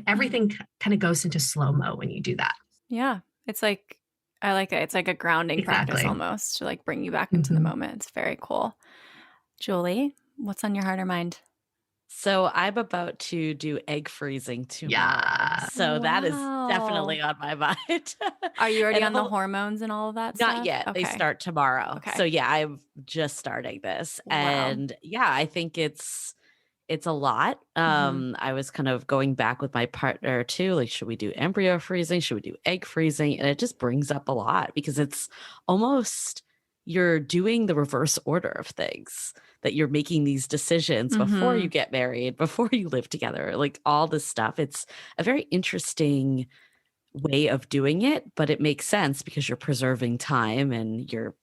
everything kind of goes into slow-mo when you do that. Yeah. It's like, I like it. It's like a grounding practice almost to like bring you back into the moment. It's very cool. Julie, what's on your heart or mind? So I'm about to do egg freezing tomorrow. Yeah. So that is definitely on my mind. Are you already on the hormones and all of that stuff? Not yet. Okay. They start tomorrow. Okay. So yeah, I'm just starting this. Wow. And yeah, I think it's a lot. I was kind of going back with my partner too. Like, should we do embryo freezing? Should we do egg freezing? And it just brings up a lot because it's almost you're doing the reverse order of things, that you're making these decisions before you get married, before you live together, like all this stuff. It's a very interesting way of doing it, but it makes sense because you're preserving time and you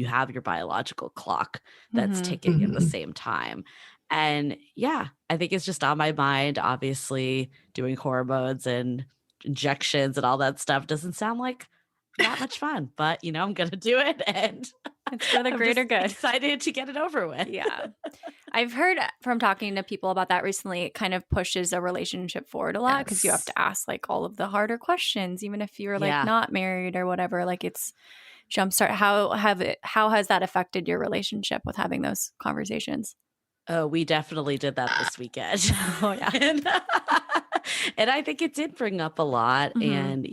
have your biological clock that's ticking at the same time. And yeah, I think it's just on my mind. Obviously, doing hormones and injections and all that stuff doesn't sound like that much fun, but I'm going to do it, and it's for the greater good. Excited to get it over with. Yeah. I've heard from talking to people about that recently, it kind of pushes a relationship forward a lot because you have to ask like all of the harder questions, even if you're like not married or whatever, like it's jumpstart. How has that affected your relationship with having those conversations? Oh, we definitely did that this weekend. Oh, yeah. And I think it did bring up a lot. And,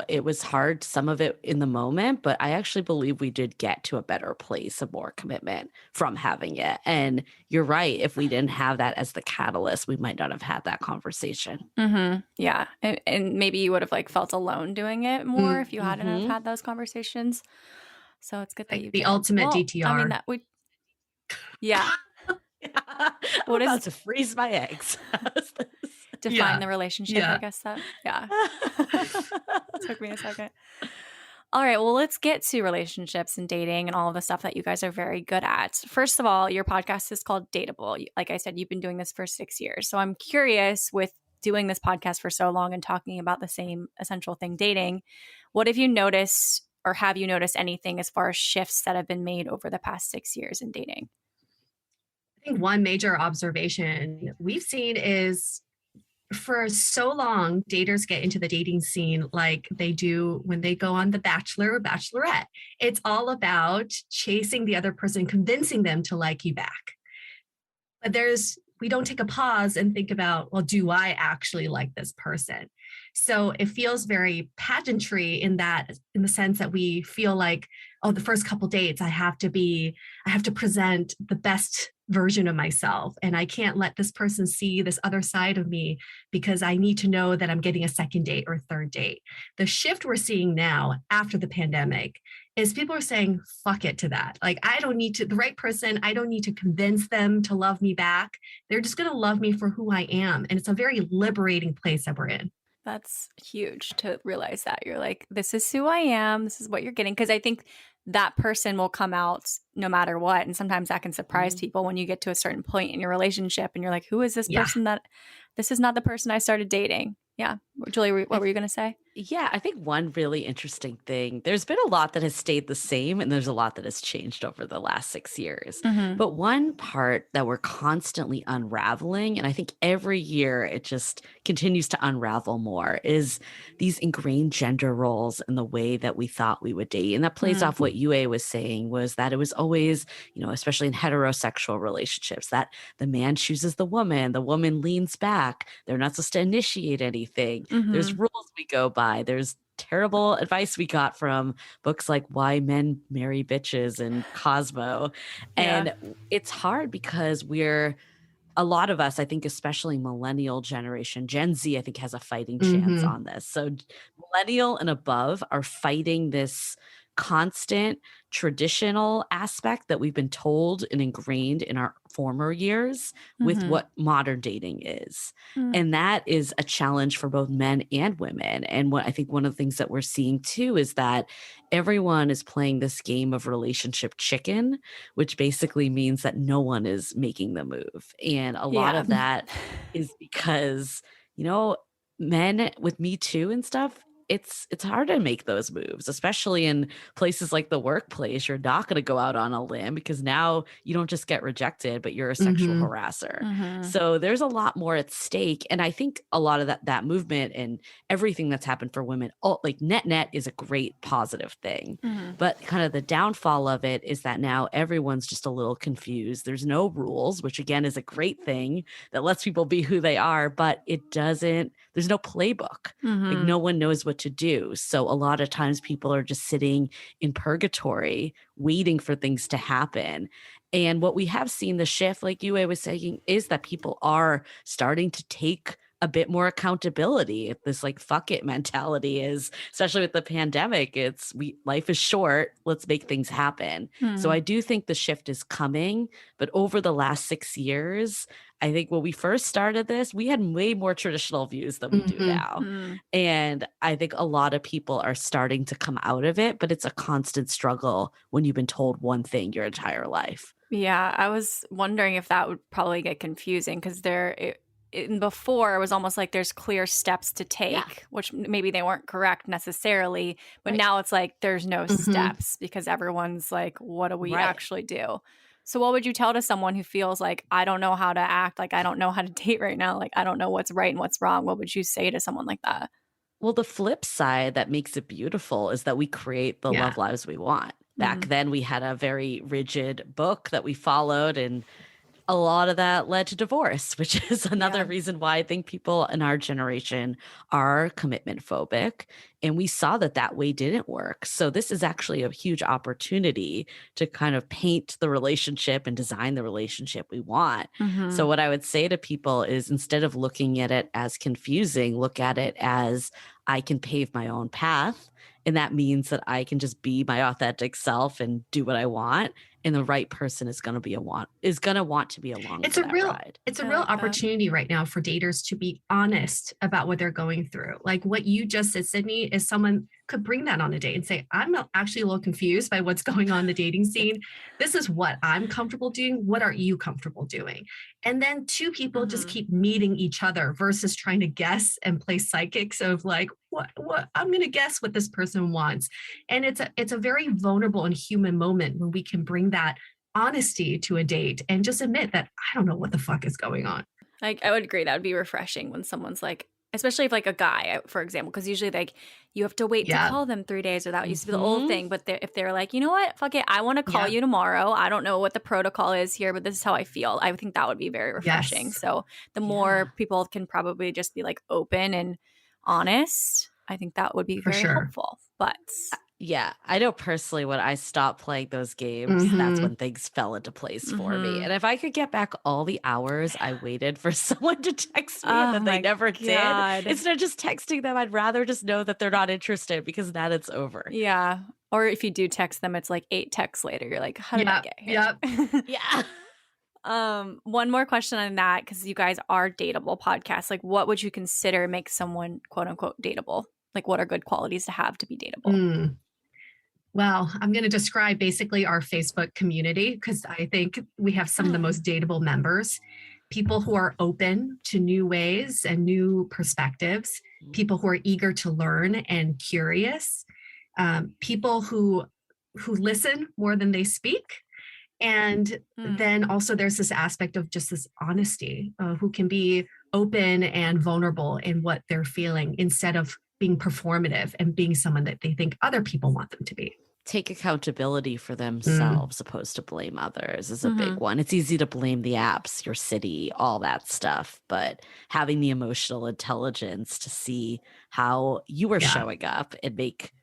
it was hard, some of it in the moment, but I actually believe we did get to a better place of more commitment from having it. And you're right. If we didn't have that as the catalyst, we might not have had that conversation. Yeah. And maybe you would have like felt alone doing it more if you hadn't have had those conversations. So it's good that you the did. ultimate DTR. I mean, yeah. I'm about to freeze my eggs. Define the relationship, I guess that. Yeah. Took me a second. All right. Well, let's get to relationships and dating and all of the stuff that you guys are very good at. First of all, your podcast is called DATEABLE. Like I said, you've been doing this for 6 years. So I'm curious, with doing this podcast for so long and talking about the same essential thing, dating, what have you noticed, or have you noticed anything as far as shifts that have been made over the past 6 years in dating? I think one major observation we've seen is, for so long, daters get into the dating scene like they do when they go on The Bachelor or Bachelorette. It's all about chasing the other person, convincing them to like you back. But we don't take a pause and think about, well, do I actually like this person? So it feels very pageantry in the sense that we feel like, oh, the first couple dates, I have to present the best version of myself, and I can't let this person see this other side of me because I need to know that I'm getting a second date or third date. The shift we're seeing now after the pandemic is people are saying, fuck it to that. Like, the right person, I don't need to convince them to love me back. They're just going to love me for who I am. And it's a very liberating place that we're in. That's huge to realize that. You're like, this is who I am. This is what you're getting. Because I think that person will come out no matter what. And sometimes that can surprise people when you get to a certain point in your relationship and you're like, who is this person this is not the person I started dating? Yeah. Julie, what were you going to say? Yeah, I think one really interesting thing, there's been a lot that has stayed the same and there's a lot that has changed over the last 6 years. Mm-hmm. But one part that we're constantly unraveling, and I think every year it just continues to unravel more, is these ingrained gender roles and the way that we thought we would date. And that plays off what Yue was saying, was that it was always, especially in heterosexual relationships, that the man chooses the woman leans back, they're not supposed to initiate anything. There's rules we go by. There's terrible advice we got from books like Why Men Marry Bitches and Cosmo. Yeah. And it's hard because a lot of us, I think, especially millennial generation, Gen Z, I think has a fighting chance on this. So millennial and above are fighting this constant traditional aspect that we've been told and ingrained in our former years with what modern dating is. And that is a challenge for both men and women. And what I think one of the things that we're seeing too is that everyone is playing this game of relationship chicken, which basically means that no one is making the move. And a lot of that is because, men with Me Too and stuff, it's hard to make those moves, especially in places like the workplace. You're not going to go out on a limb because now you don't just get rejected, but you're a sexual harasser. So there's a lot more at stake. And I think a lot of that movement and everything that's happened for women, like net is a great positive thing. But kind of the downfall of it is that now everyone's just a little confused. There's no rules, which again is a great thing that lets people be who they are, but there's no playbook. Like no one knows what to do. So a lot of times people are just sitting in purgatory waiting for things to happen. And what we have seen the shift, like Yue was saying, is that people are starting to take a bit more accountability. This like fuck it mentality is, especially with the pandemic, life is short, let's make things happen. So I do think the shift is coming, but over the last 6 years, I think when we first started this, we had way more traditional views than we do now. And I think a lot of people are starting to come out of it, but it's a constant struggle when you've been told one thing your entire life. Yeah, I was wondering if that would probably get confusing because before it was almost like there's clear steps to take, which maybe they weren't correct necessarily, but now it's like there's no steps because everyone's like, what do we actually do? So what would you tell to someone who feels like, I don't know how to act, like I don't know how to date right now, like I don't know what's right and what's wrong? What would you say to someone like that? Well, the flip side that makes it beautiful is that we create the love lives we want. Back then we had a very rigid book that we followed, and a lot of that led to divorce, which is another reason why I think people in our generation are commitment phobic. And we saw that way didn't work. So this is actually a huge opportunity to kind of paint the relationship and design the relationship we want. So what I would say to people is, instead of looking at it as confusing, look at it as I can pave my own path. And that means that I can just be my authentic self and do what I want. And the right person is going to want to be along for that ride. It's a real opportunity right now for daters to be honest about what they're going through. Like what you just said, Sydney, is someone could bring that on a date and say, I'm actually a little confused by what's going on in the dating scene. This is what I'm comfortable doing. What are you comfortable doing? And then two people just keep meeting each other versus trying to guess and play psychics of like, what I'm going to guess what this person wants. And it's a very vulnerable and human moment when we can bring that honesty to a date and just admit that I don't know what the fuck is going on. Like, I would agree. That would be refreshing when someone's like, especially if like a guy, for example, because usually like you have to wait to call them 3 days, or that used to be the old thing. But if they're like, you know what, fuck it, I want to call you tomorrow. I don't know what the protocol is here, but this is how I feel. I think that would be very refreshing. So the more people can probably just be like open and honest, I think that would be very helpful. But yeah, I know personally when I stopped playing those games, that's when things fell into place for me. And if I could get back all the hours I waited for someone to text me that they never did, instead of just texting them, I'd rather just know that they're not interested, because then it's over. Yeah. Or if you do text them, it's like 8 texts later. You're like, how did I get here? Yeah. One more question on that, because you guys are dateable podcasts. Like, what would you consider makes someone quote unquote dateable? Like, what are good qualities to have to be dateable? Well, I'm going to describe basically our Facebook community, because I think we have some of the most dateable members. people who are open to new ways and new perspectives, people who are eager to learn and curious, people who listen more than they speak. And then also there's this aspect of just this honesty, who can be open and vulnerable in what they're feeling instead of being performative and being someone that they think other people want them to be. Take accountability for themselves opposed to blame others is a big one. It's easy to blame the apps, your city, all that stuff, but having the emotional intelligence to see how you are showing up and make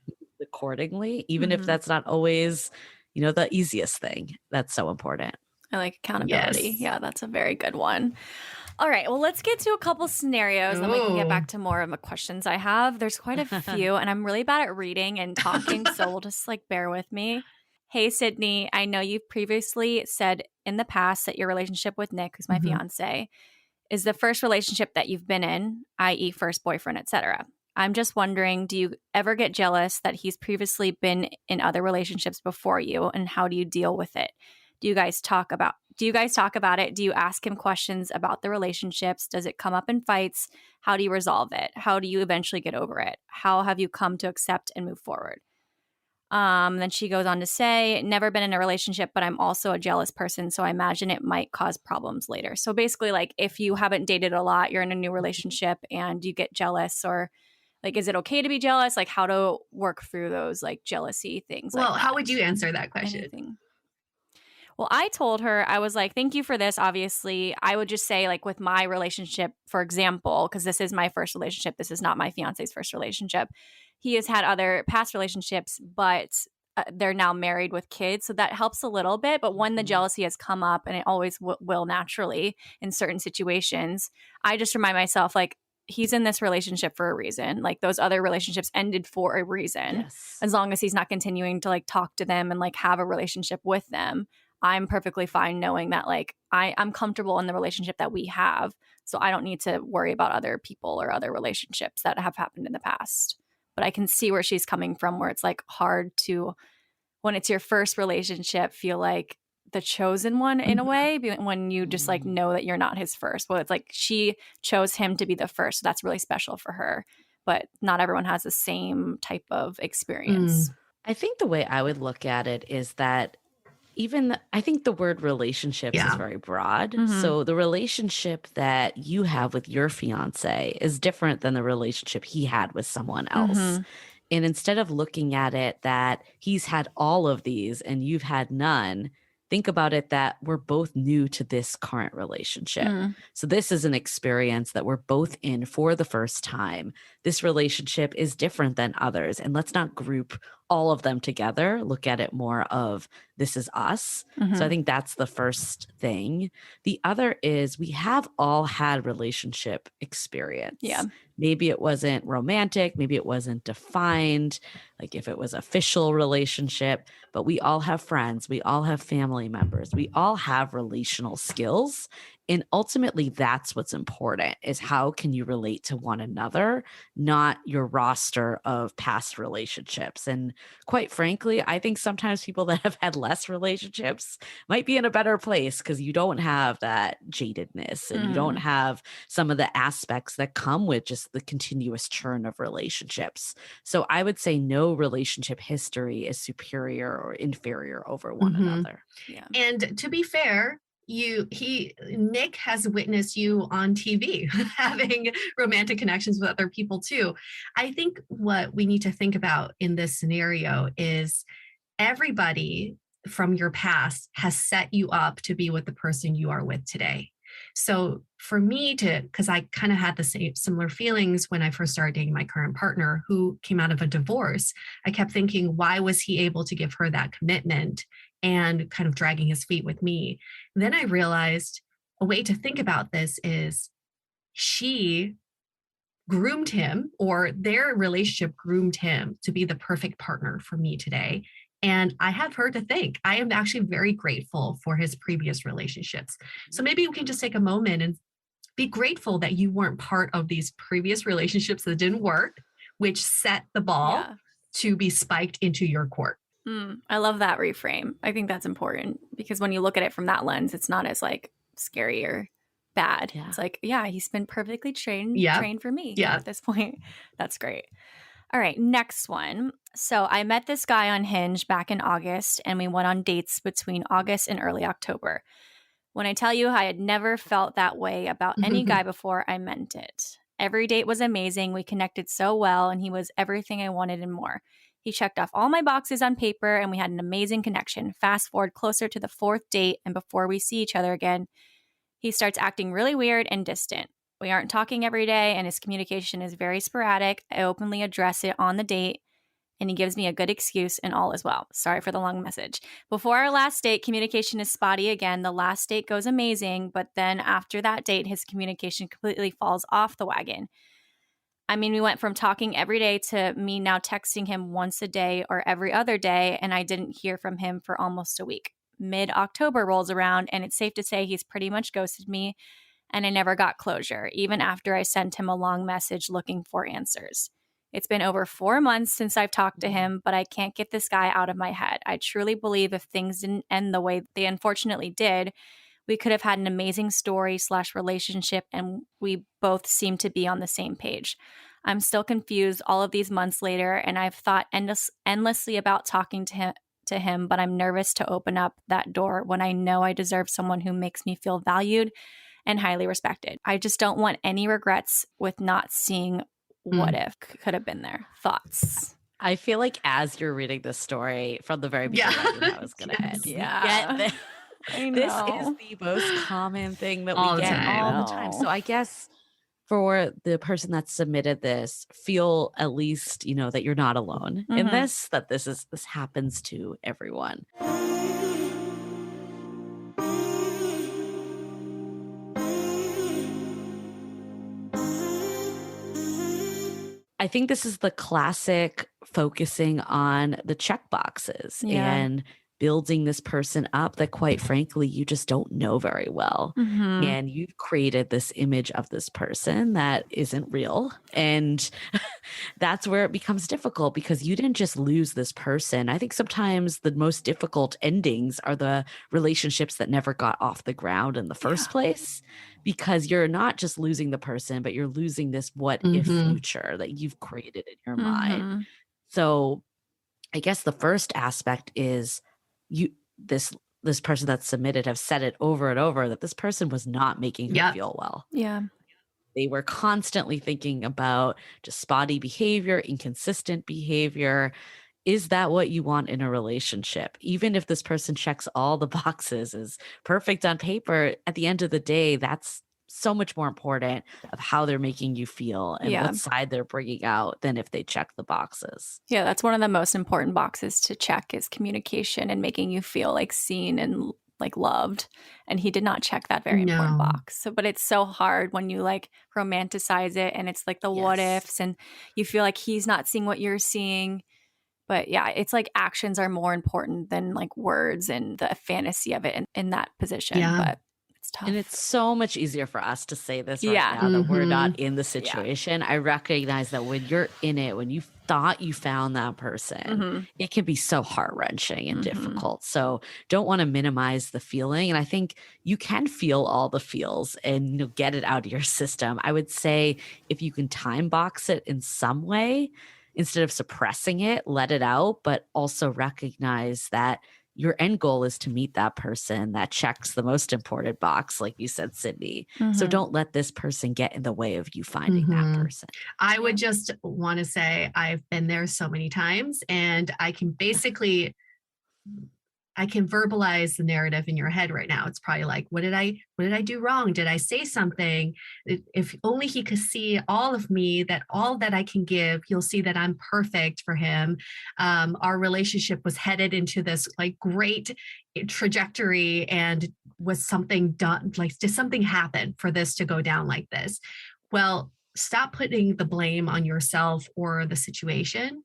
accordingly, even if that's not always, the easiest thing. That's so important. I like accountability. Yes. Yeah, that's a very good one. All right, well, let's get to a couple scenarios, then we can get back to more of the questions I have. There's quite a few, and I'm really bad at reading and talking, so we'll just bear with me. Hey, Sydney, I know you've previously said in the past that your relationship with Nick, who's my fiance, is the first relationship that you've been in, i.e. first boyfriend, etc. I'm just wondering, do you ever get jealous that he's previously been in other relationships before you, and how do you deal with it? Do you guys talk about it? Do you ask him questions about the relationships? Does it come up in fights? How do you resolve it? How do you eventually get over it? How have you come to accept and move forward? Then she goes on to say, never been in a relationship, but I'm also a jealous person, so I imagine it might cause problems later. So basically, if you haven't dated a lot, you're in a new relationship and you get jealous, or is it okay to be jealous? How to work through those jealousy things? Well, how would you answer that question? Anything. Well, I told her, I was like, thank you for this. Obviously, I would just say with my relationship, for example, because this is my first relationship. This is not my fiance's first relationship. He has had other past relationships, but they're now married with kids. So that helps a little bit. But when the jealousy has come up, and it always will naturally in certain situations, I just remind myself, he's in this relationship for a reason. Those other relationships ended for a reason. Yes. As long as he's not continuing to talk to them and have a relationship with them, I'm perfectly fine knowing that I'm comfortable in the relationship that we have. So I don't need to worry about other people or other relationships that have happened in the past. But I can see where she's coming from, where it's hard to, when it's your first relationship, feel like the chosen one in a way, when you just know that you're not his first. Well, it's she chose him to be the first. So that's really special for her. But not everyone has the same type of experience. I think the way I would look at it is that I think the word relationships is very broad. So the relationship that you have with your fiance is different than the relationship he had with someone else. And instead of looking at it that he's had all of these and you've had none, think about it that we're both new to this current relationship. So this is an experience that we're both in for the first time. This relationship is different than others. And let's not group all of them together. Look at it more of this is us. So I think that's the first thing. The other is we have all had relationship experience. Yeah. Maybe it wasn't romantic. Maybe it wasn't defined, if it was official relationship, but we all have friends. We all have family members. We all have relational skills. And ultimately, that's what's important, is how can you relate to one another, not your roster of past relationships. And quite frankly, I think sometimes people that have had less relationships might be in a better place because you don't have that jadedness and you don't have some of the aspects that come with just the continuous churn of relationships. So I would say no relationship history is superior or inferior over one another. Yeah. And to be fair, Nick has witnessed you on TV having romantic connections with other people too. I think what we need to think about in this scenario is everybody from your past has set you up to be with the person you are with today. So for me because I kind of had the similar feelings when I first started dating my current partner, who came out of a divorce, I kept thinking, why was he able to give her that commitment and kind of dragging his feet with me? And then I realized a way to think about this is she groomed him, or their relationship groomed him to be the perfect partner for me today. And I have her to thank. I am actually very grateful for his previous relationships. So maybe we can just take a moment and be grateful that you weren't part of these previous relationships that didn't work, which set the ball to be spiked into your court. I love that reframe. I think that's important because when you look at it from that lens, it's not as scary or bad. Yeah. It's like, yeah, he's been perfectly trained for me at this point. That's great. All right, next one. So I met this guy on Hinge back in August, and we went on dates between August and early October. When I tell you I had never felt that way about any guy before, I meant it. Every date was amazing. We connected so well, and he was everything I wanted and more. He checked off all my boxes on paper, and we had an amazing connection. Fast forward closer to the 4th date, and before we see each other again, he starts acting really weird and distant. We aren't talking every day, and his communication is very sporadic. I openly address it on the date, and he gives me a good excuse, and all is well. Sorry for the long message. Before our last date, communication is spotty again. The last date goes amazing, but then after that date, his communication completely falls off the wagon. I mean, we went from talking every day to me now texting him once a day or every other day, and I didn't hear from him for almost a week. Mid-October rolls around, and it's safe to say he's pretty much ghosted me, and I never got closure, even after I sent him a long message looking for answers. It's been over 4 months since I've talked to him, but I can't get this guy out of my head. I truly believe if things didn't end the way they unfortunately did, we could have had an amazing story/relationship, and we both seem to be on the same page. I'm still confused all of these months later, and I've thought endlessly about talking to him, but I'm nervous to open up that door when I know I deserve someone who makes me feel valued and highly respected. I just don't want any regrets with not seeing what if could have been there. Thoughts? I feel like as you're reading this story from the very beginning, I knew how it was going to end. Yeah. This is the most common thing that we get all the time. So I guess for the person that submitted this, feel at least, that you're not alone in this, that this happens to everyone. I think this is the classic focusing on the check boxes and building this person up that, quite frankly, you just don't know very well. And you've created this image of this person that isn't real. And that's where it becomes difficult, because you didn't just lose this person. I think sometimes the most difficult endings are the relationships that never got off the ground in the first place, because you're not just losing the person, but you're losing this what if future that you've created in your mind. So I guess the first aspect is this person that submitted have said it over and over that this person was not making her feel well. Yeah. They were constantly thinking about just spotty behavior, inconsistent behavior. Is that what you want in a relationship? Even if this person checks all the boxes, is perfect on paper, at the end of the day, that's so much more important of how they're making you feel and what side they're bringing out than if they check the boxes. Yeah, that's one of the most important boxes to check, is communication and making you feel like seen and like loved. And he did not check that very important box. So, but it's so hard when you like romanticize it, and it's like the what ifs, and you feel like he's not seeing what you're seeing. But yeah, it's like actions are more important than like words and the fantasy of it in that position. But it's tough. And it's so much easier for us to say this right now that we're not in the situation. I recognize that when you're in it, when you thought you found that person, it can be so heart-wrenching and difficult. So don't want to minimize the feeling. And I think you can feel all the feels and get it out of your system. I would say if you can time box it in some way, instead of suppressing it, let it out, but also recognize that your end goal is to meet that person that checks the most important box, like you said, Sydney. So don't let this person get in the way of you finding that person. I would just want to say I've been there so many times, and I can verbalize the narrative in your head right now. It's probably like, what did I do wrong? Did I say something? If only he could see all of me, that all that I can give, he'll see that I'm perfect for him. Our relationship was headed into this like great trajectory, and was something done? Like, did something happen for this to go down like this? Well, stop putting the blame on yourself or the situation.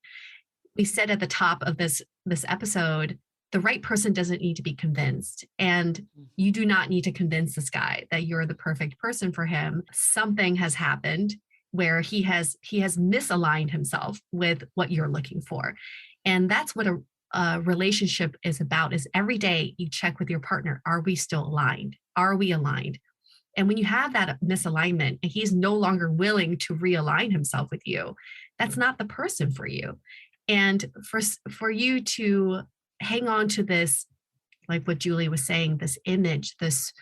We said at the top of this episode, the right person doesn't need to be convinced, and you do not need to convince this guy that you're the perfect person for him. Something has happened where he has misaligned himself with what you're looking for. And that's what a relationship is about, is every day you check with your partner. Are we still aligned? Are we aligned? And when you have that misalignment and he's no longer willing to realign himself with you, that's not the person for you. And for you to hang on to this, like what Julie was saying, this image, this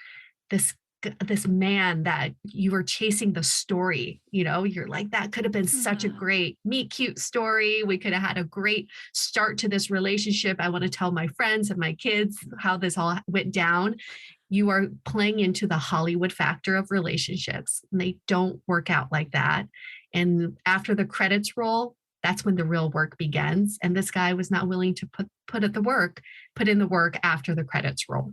man that you were chasing the story, you're like, that could have been such a great meet cute story. We could have had a great start to this relationship. I want to tell my friends and my kids how this all went down. You are playing into the Hollywood factor of relationships, and they don't work out like that. And after the credits roll, that's when the real work begins. And this guy was not willing to put in the work after the credits roll.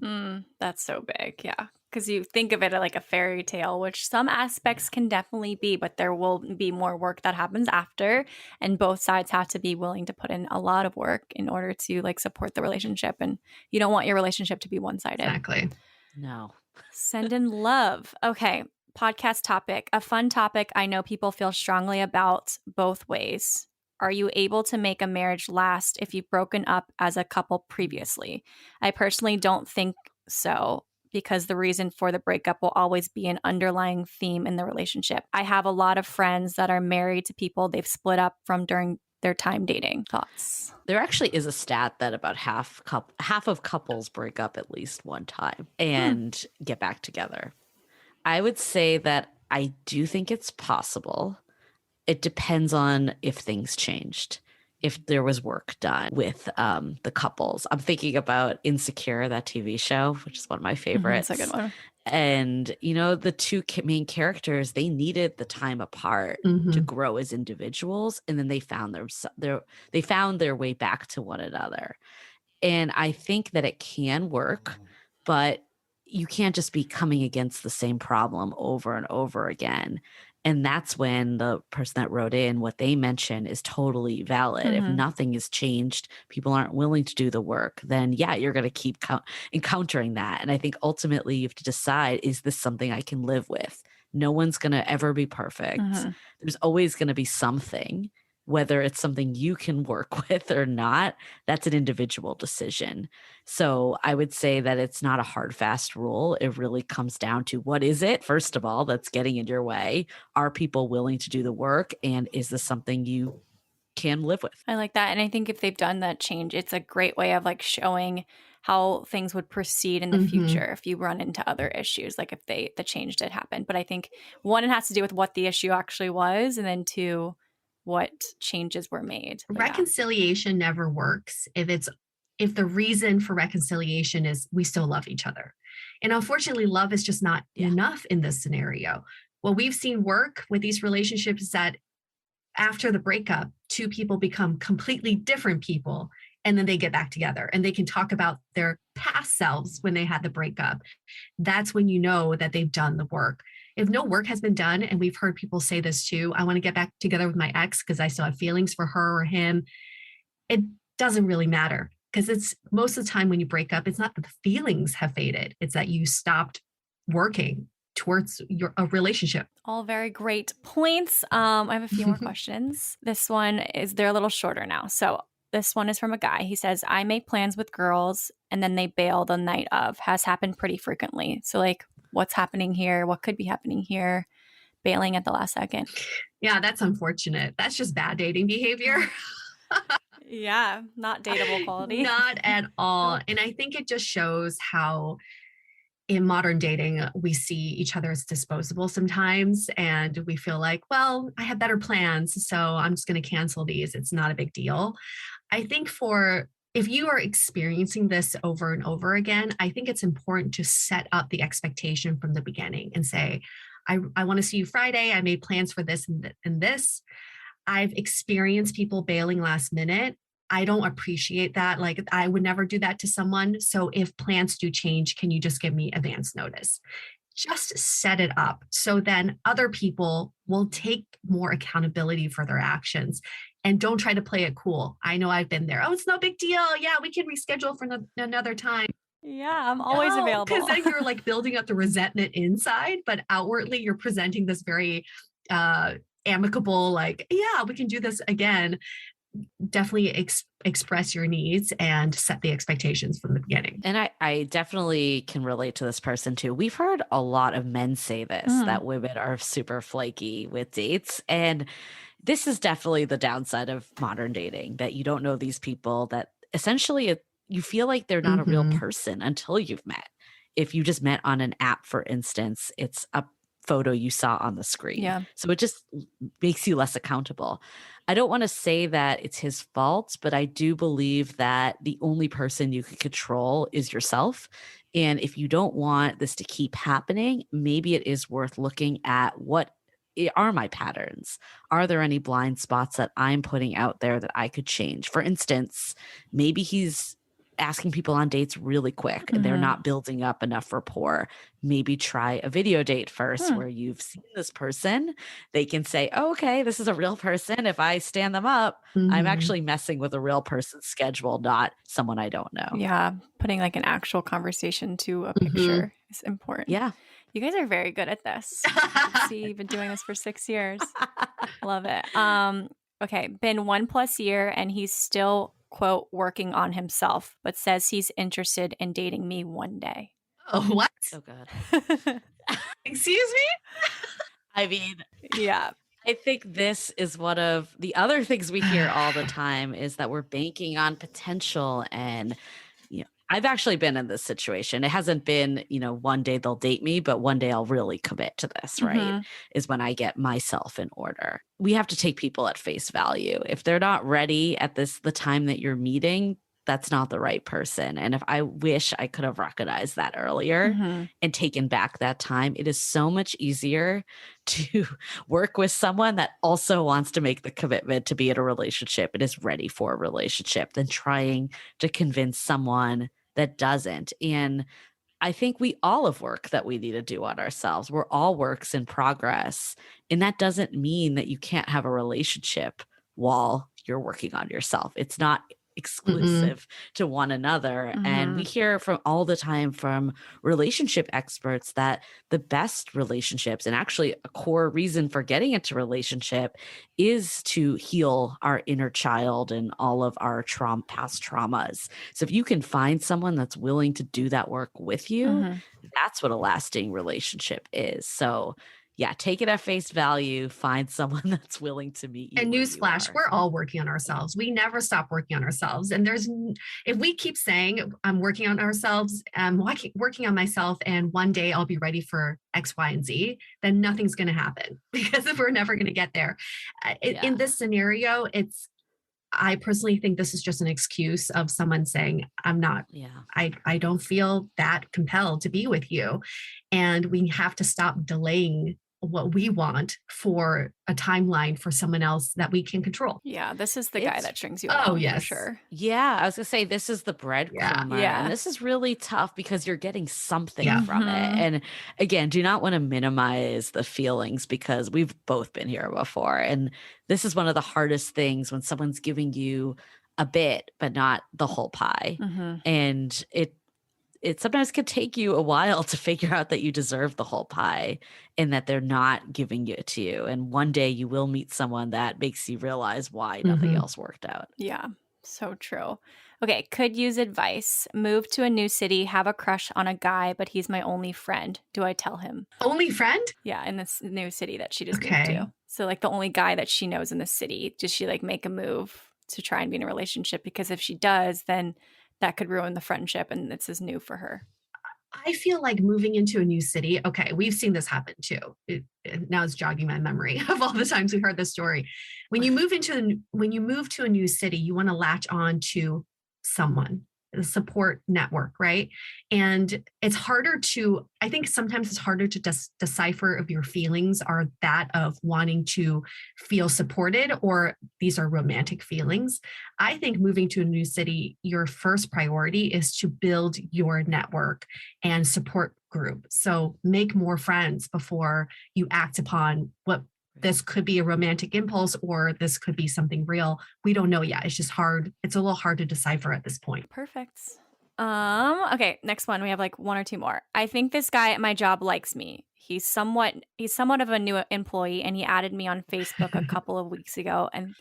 That's so big. Yeah. Because you think of it like a fairy tale, which some aspects can definitely be, but there will be more work that happens after. And both sides have to be willing to put in a lot of work in order to like support the relationship. And you don't want your relationship to be one-sided. Exactly. No. Send in love. Okay. Podcast topic. A fun topic I know people feel strongly about both ways. Are you able to make a marriage last if you've broken up as a couple previously? I personally don't think so, because the reason for the breakup will always be an underlying theme in the relationship. I have a lot of friends that are married to people they've split up from during their time dating. Thoughts? There actually is a stat that about half of couples break up at least one time and get back together. I would say that I do think it's possible. It depends on if things changed, if there was work done with the couples. I'm thinking about Insecure, that TV show, which is one of my favorites. That's a good one. And, the two main characters, they needed the time apart to grow as individuals. And then they found their way back to one another. And I think that it can work, but you can't just be coming against the same problem over and over again. And that's when the person that wrote in, what they mentioned is totally valid. If nothing has changed, people aren't willing to do the work, then yeah, you're going to keep encountering that. And I think ultimately you have to decide, is this something I can live with? No one's going to ever be perfect. There's always going to be something, whether it's something you can work with or not. That's an individual decision. So I would say that it's not a hard, fast rule. It really comes down to, what is it, first of all, that's getting in your way? Are people willing to do the work? And is this something you can live with? I like that. And I think if they've done that change, it's a great way of like showing how things would proceed in the future if you run into other issues, like if the change did happen. But I think one, it has to do with what the issue actually was, and then two, what changes were made. But reconciliation never works if the reason for reconciliation is we still love each other. And unfortunately, love is just not enough in this scenario. What we've seen work with these relationships is that after the breakup, two people become completely different people, and then they get back together and they can talk about their past selves when they had the breakup. That's when you know that they've done the work. If no work has been done, and we've heard people say this too, I want to get back together with my ex because I still have feelings for her or him. It doesn't really matter, because it's most of the time when you break up, it's not that the feelings have faded. It's that you stopped working towards a relationship. All very great points. I have a few more questions. This one they're a little shorter now. So this one is from a guy. He says, I make plans with girls and then they bail the night of. Has happened pretty frequently. So like, what's happening here? What could be happening here? Bailing at the last second. Yeah, that's unfortunate. That's just bad dating behavior. Yeah, not dateable quality. Not at all. And I think it just shows how in modern dating, we see each other as disposable sometimes. And we feel like, well, I have better plans, so I'm just going to cancel these. It's not a big deal. I think if you are experiencing this over and over again, I think it's important to set up the expectation from the beginning and say, I want to see you Friday. I made plans for this and this. I've experienced people bailing last minute. I don't appreciate that. Like, I would never do that to someone. So if plans do change, can you just give me advance notice? Just set it up so then other people will take more accountability for their actions. And don't try to play it cool. I know I've been there. Oh, it's no big deal. Yeah, we can reschedule for another time. Yeah, I'm always available. Because then you're like building up the resentment inside, but outwardly you're presenting this very amicable, like, yeah, we can do this again. definitely express your needs and set the expectations from the beginning. And I definitely can relate to this person too. We've heard a lot of men say this, that women are super flaky with dates. And this is definitely the downside of modern dating, that you don't know these people, that essentially you feel like they're not a real person until you've met. If you just met on an app, for instance, it's a photo you saw on the screen. Yeah. So it just makes you less accountable. I don't want to say that it's his fault, but I do believe that the only person you can control is yourself. And if you don't want this to keep happening, maybe it is worth looking at what are my patterns. Are there any blind spots that I'm putting out there that I could change? For instance, maybe he's asking people on dates really quick and they're not building up enough rapport. Maybe try a video date first where you've seen this person. They can say, oh, okay, this is a real person. If I stand them up, I'm actually messing with a real person's schedule, not someone I don't know. Yeah. Putting like an actual conversation to a picture is important. Yeah. You guys are very good at this. See, you've been doing this for 6 years. Love it. Okay. Been 1+ year and he's still, quote, working on himself, but says he's interested in dating me one day. Oh, what? Oh, God. Excuse me? I mean, Yeah. I think this is one of the other things we hear all the time, is that we're banking on potential. And, I've actually been in this situation. It hasn't been, one day they'll date me, but one day I'll really commit to this, right? Is when I get myself in order. We have to take people at face value. If they're not ready at the time that you're meeting, that's not the right person. And if I wish I could have recognized that earlier and taken back that time, it is so much easier to work with someone that also wants to make the commitment to be in a relationship and is ready for a relationship than trying to convince someone that doesn't. And I think we all have work that we need to do on ourselves. We're all works in progress. And that doesn't mean that you can't have a relationship while you're working on yourself. It's not exclusive to one another. And we hear from all the time from relationship experts that the best relationships, and actually a core reason for getting into relationship, is to heal our inner child and all of our past traumas. So if you can find someone that's willing to do that work with you, that's what a lasting relationship is. So yeah, take it at face value, find someone that's willing to meet you. And where you newsflash, are. we're all working on ourselves. We never stop working on ourselves. And if we keep saying, I'm working on ourselves, I'm working on myself, and one day I'll be ready for X, Y, and Z, then nothing's going to happen, because we're never going to get there. In this scenario, I personally think this is just an excuse of someone saying, I don't feel that compelled to be with you. And we have to stop delaying what we want for a timeline for someone else that we can control. Yeah, this is the guy that strings you along, for sure. Yeah, I was gonna say, this is the breadcrumber. Yeah. And this is really tough because you're getting something from it. And again, do not want to minimize the feelings, because we've both been here before. And this is one of the hardest things, when someone's giving you a bit, but not the whole pie. And it sometimes can take you a while to figure out that you deserve the whole pie and that they're not giving it to you. And one day you will meet someone that makes you realize why nothing else worked out. Yeah, so true. Okay, could use advice. Move to a new city, have a crush on a guy, but he's my only friend. Do I tell him? Only friend? Yeah, in this new city that she just moved to. So like the only guy that she knows in the city. Does she like make a move to try and be in a relationship? Because if she does, then that could ruin the friendship, and this is new for her. I feel like moving into a new city. Okay, we've seen this happen too. Now it's jogging my memory of all the times we heard this story. When you move to a new city, you want to latch on to someone, the support network, right? And it's harder to, I think sometimes it's harder to decipher if your feelings are that of wanting to feel supported or these are romantic feelings. I think moving to a new city, your first priority is to build your network and support group. So make more friends before you act upon what this could be a romantic impulse or this could be something real. We don't know yet. It's just hard. It's a little hard to decipher at this point. Perfect. Okay, next one. We have like one or two more. I think this guy at my job likes me. He's somewhat of a new employee, and he added me on Facebook a couple of weeks ago and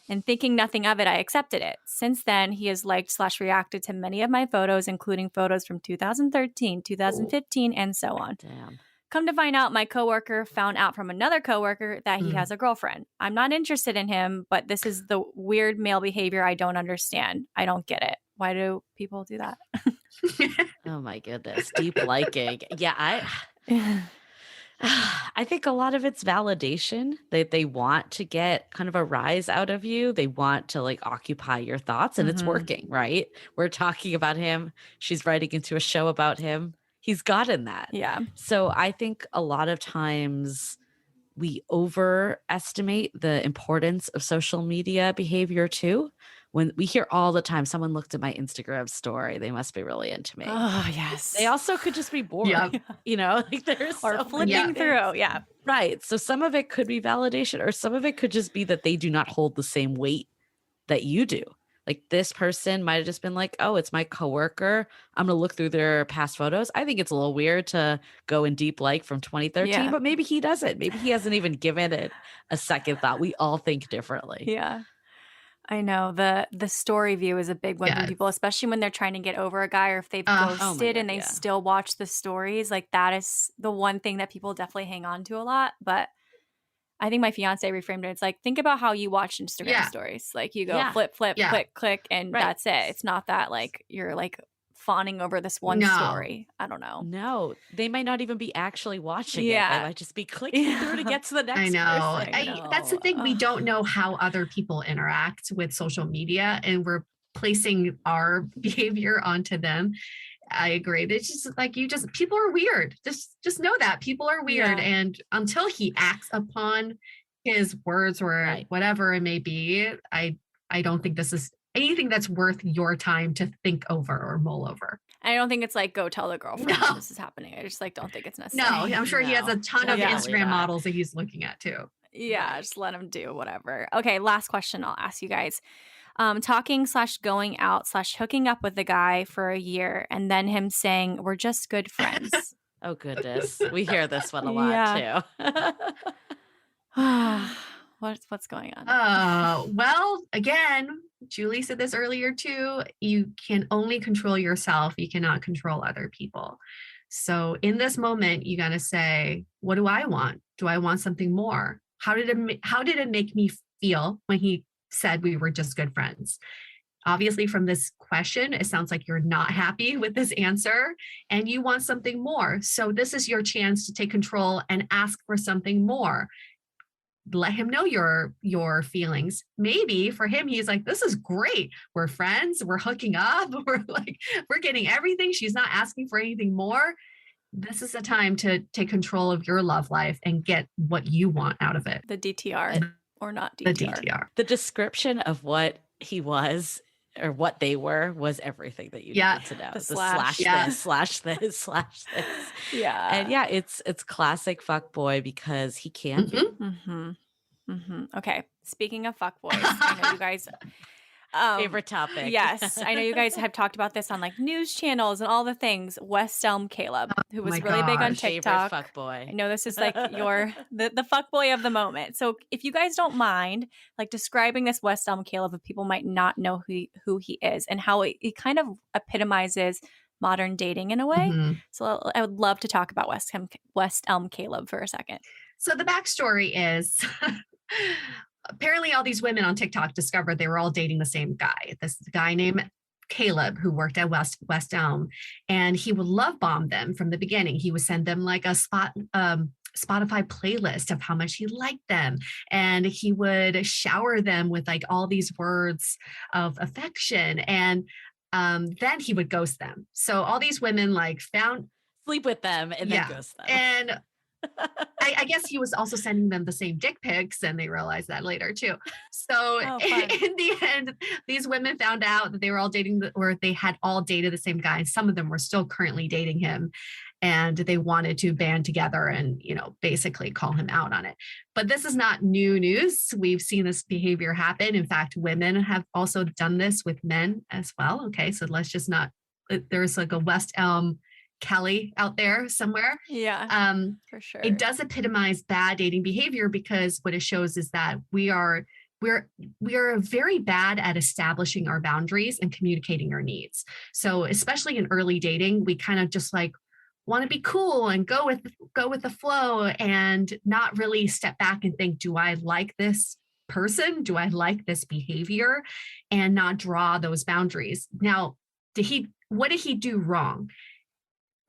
And thinking nothing of it, I accepted it. Since then, he has liked/reacted to many of my photos, including photos from 2013, 2015, and so on. Damn. Come to find out, my coworker found out from another coworker that he has a girlfriend. I'm not interested in him, but this is the weird male behavior I don't understand. I don't get it. Why do people do that? Oh my goodness. Deep liking. Yeah, I think a lot of it's validation. They want to get kind of a rise out of you. They want to like occupy your thoughts, and it's working, right? We're talking about him. She's writing into a show about him. He's gotten that. Yeah. So I think a lot of times we overestimate the importance of social media behavior too. When we hear all the time, someone looked at my Instagram story, they must be really into me. Oh, yes. They also could just be bored, you know, like there's or so flipping many through. things. Yeah. Right. So some of it could be validation, or some of it could just be that they do not hold the same weight that you do. Like this person might have just been like, oh, it's my coworker. I'm going to look through their past photos. I think it's a little weird to go in deep like from 2013, but maybe he doesn't. Maybe he hasn't even given it a second thought. We all think differently. Yeah. I know the story view is a big one for people, especially when they're trying to get over a guy, or if they've ghosted and they still watch the stories. Like that is the one thing that people definitely hang on to a lot. But I think my fiance reframed it. It's like, think about how you watch Instagram stories. Like you go flip, click, and that's it. It's not that like you're like fawning over this one story. I don't know. No, they might not even be actually watching it. They might just be clicking through to get to the next I know. person. That's the thing. We don't know how other people interact with social media, and we're placing our behavior onto them. I agree. It's just like people are weird. Just know that people are weird. And until he acts upon his words or whatever it may be, I don't think this is anything that's worth your time to think over or mull over. I don't think it's like, go tell the girlfriend this is happening. I just like don't think it's necessary. No, I'm sure he has a ton of Instagram models that he's looking at too. Yeah, just let him do whatever. Okay, last question I'll ask you guys. Talking/going out/hooking up with the guy for a year, and then him saying, we're just good friends. Oh, goodness. We hear this one a lot too. What's going on? Well, again, Julie said this earlier too. You can only control yourself. You cannot control other people. So in this moment, you got to say, what do I want? Do I want something more? How did it make me feel when he said we were just good friends? Obviously, from this question, it sounds like you're not happy with this answer and you want something more. So this is your chance to take control and ask for something more. Let him know your feelings. Maybe for him, he's like, this is great. We're friends. We're hooking up. We're getting everything. She's not asking for anything more. This is a time to take control of your love life and get what you want out of it. The DTR or not DTR. The DTR. The description of what he was or what they were was everything that you needed to know. The slash this. Yeah. And it's classic fuckboy because he can be. Okay. Speaking of fuckboys, I know you guys favorite topic. Yes. I know you guys have talked about this on like news channels and all the things. West Elm Caleb, who was really big on TikTok. Favorite fuckboy. I know this is like the fuckboy of the moment. So if you guys don't mind, like describing this West Elm Caleb, if people might not know who he is and how it kind of epitomizes modern dating in a way. So I would love to talk about West Elm Caleb for a second. So the backstory is apparently all these women on TikTok discovered they were all dating the same guy. This guy named Caleb who worked at West Elm, and he would love bomb them from the beginning. He would send them like a Spotify playlist of how much he liked them, and he would shower them with like all these words of affection, and then he would ghost them. So all these women like sleep with them and then ghost them. And I guess he was also sending them the same dick pics, and they realized that later too. So in the end, these women found out that they were all dating, or they had all dated the same guy. Some of them were still currently dating him, and they wanted to band together and, basically call him out on it. But this is not new news. We've seen this behavior happen. In fact, women have also done this with men as well. Okay, so let's just not. There's like a West Elm Kelly out there somewhere. Yeah, for sure. It does epitomize bad dating behavior because what it shows is that we are we're very bad at establishing our boundaries and communicating our needs. So especially in early dating, we kind of just like want to be cool and go with the flow and not really step back and think, do I like this person? Do I like this behavior? And not draw those boundaries. Now, what did he do wrong?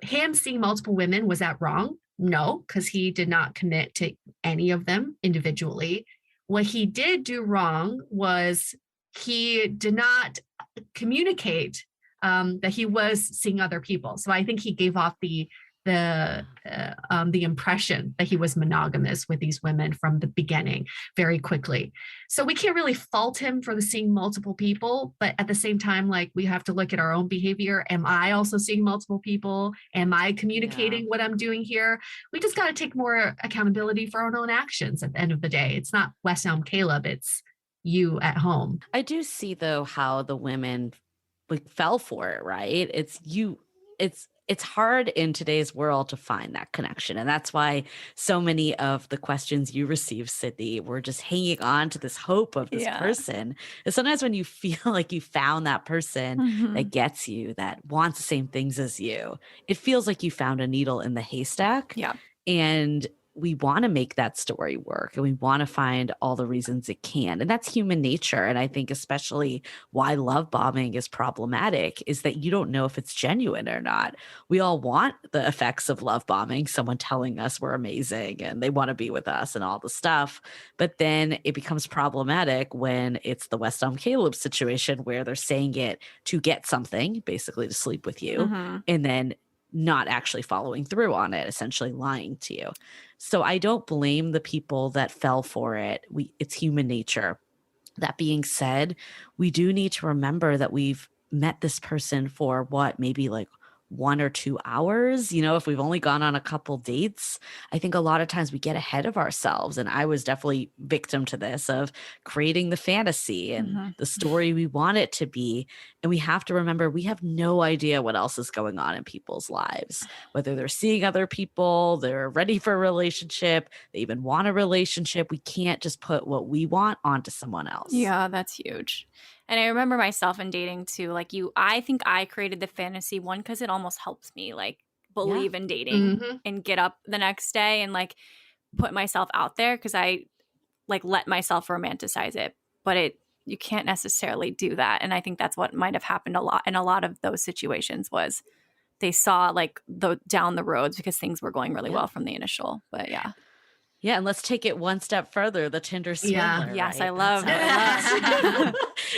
Him seeing multiple women, was that wrong? No, because he did not commit to any of them individually. What he did do wrong was he did not communicate that he was seeing other people. So I think he gave off the impression that he was monogamous with these women from the beginning very quickly. So we can't really fault him for seeing multiple people, but at the same time, like, we have to look at our own behavior. Am I also seeing multiple people? Am I communicating what I'm doing here? We just got to take more accountability for our own actions at the end of the day. It's not West Elm Caleb, it's you at home. I do see though how the women like fell for it, right? It's hard in today's world to find that connection. And that's why so many of the questions you receive, Sydney, were just hanging on to this hope of this person. And sometimes when you feel like you found that person that gets you, that wants the same things as you, it feels like you found a needle in the haystack. Yeah. And we want to make that story work and we want to find all the reasons it can. And that's human nature. And I think especially why love bombing is problematic is that you don't know if it's genuine or not. We all want the effects of love bombing, someone telling us we're amazing and they want to be with us and all the stuff. But then it becomes problematic when it's the West Elm Caleb situation where they're saying it to get something, basically to sleep with you, and then not actually following through on it, essentially lying to you. So I don't blame the people that fell for it. It's human nature. That being said, we do need to remember that we've met this person for maybe like 1 or 2 hours. You know, if we've only gone on a couple dates, I think a lot of times we get ahead of ourselves. And I was definitely victim to this, of creating the fantasy and the story we want it to be. And we have to remember we have no idea what else is going on in people's lives, whether they're seeing other people, they're ready for a relationship, they even want a relationship. We can't just put what we want onto someone else. Yeah, that's huge. And I remember myself in dating too, like I think I created the fantasy one because it almost helps me like believe in dating and get up the next day and like put myself out there because I like let myself romanticize it. But you can't necessarily do that. And I think that's what might have happened a lot in a lot of those situations was they saw like down the roads because things were going really well from the initial. But yeah. Yeah, and let's take it one step further, the Tinder Swindler. Yes, right? I love it.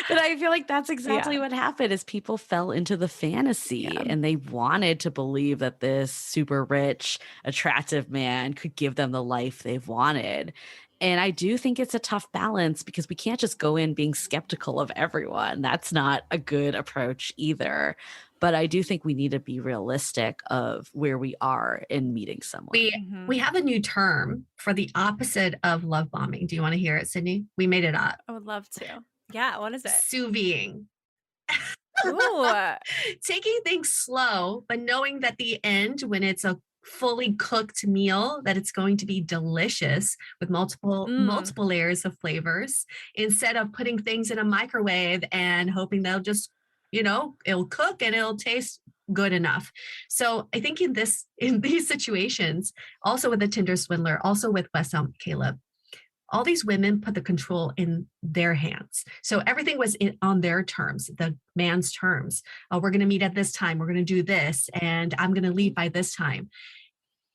But I feel like that's exactly what happened is people fell into the fantasy and they wanted to believe that this super rich, attractive man could give them the life they've wanted. And I do think it's a tough balance because we can't just go in being skeptical of everyone. That's not a good approach either. But I do think we need to be realistic of where we are in meeting someone. We have a new term for the opposite of love bombing. Do you want to hear it, Sydney? We made it up. I would love to. Yeah, what is it? Sous videing. Ooh. Taking things slow, but knowing that the end, when it's a fully cooked meal, that it's going to be delicious with multiple layers of flavors, instead of putting things in a microwave and hoping they'll just, it'll cook and it'll taste good enough. So I think in these situations, also with the Tinder Swindler, also with West Elm Caleb, all these women put the control in their hands. So everything was on their terms, the man's terms. We're going to meet at this time. We're going to do this. And I'm going to leave by this time.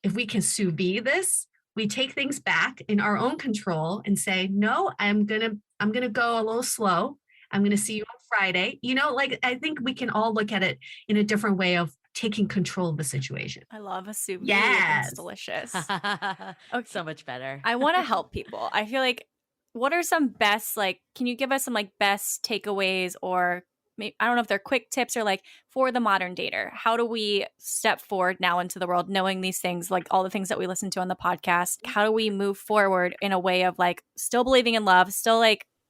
If we can sous vide this, we take things back in our own control and say, no, I'm going to go a little slow. I'm going to see you on Friday. I think we can all look at it in a different way of taking control of the situation. I love a sous vide. Yes. It's delicious. Okay. So much better. I want to help people. I feel like, what are some best, can you give us some best takeaways or maybe, I don't know if they're quick tips or for the modern dater, how do we step forward now into the world knowing these things, all the things that we listen to on the podcast? How do we move forward in a way of still believing in love, still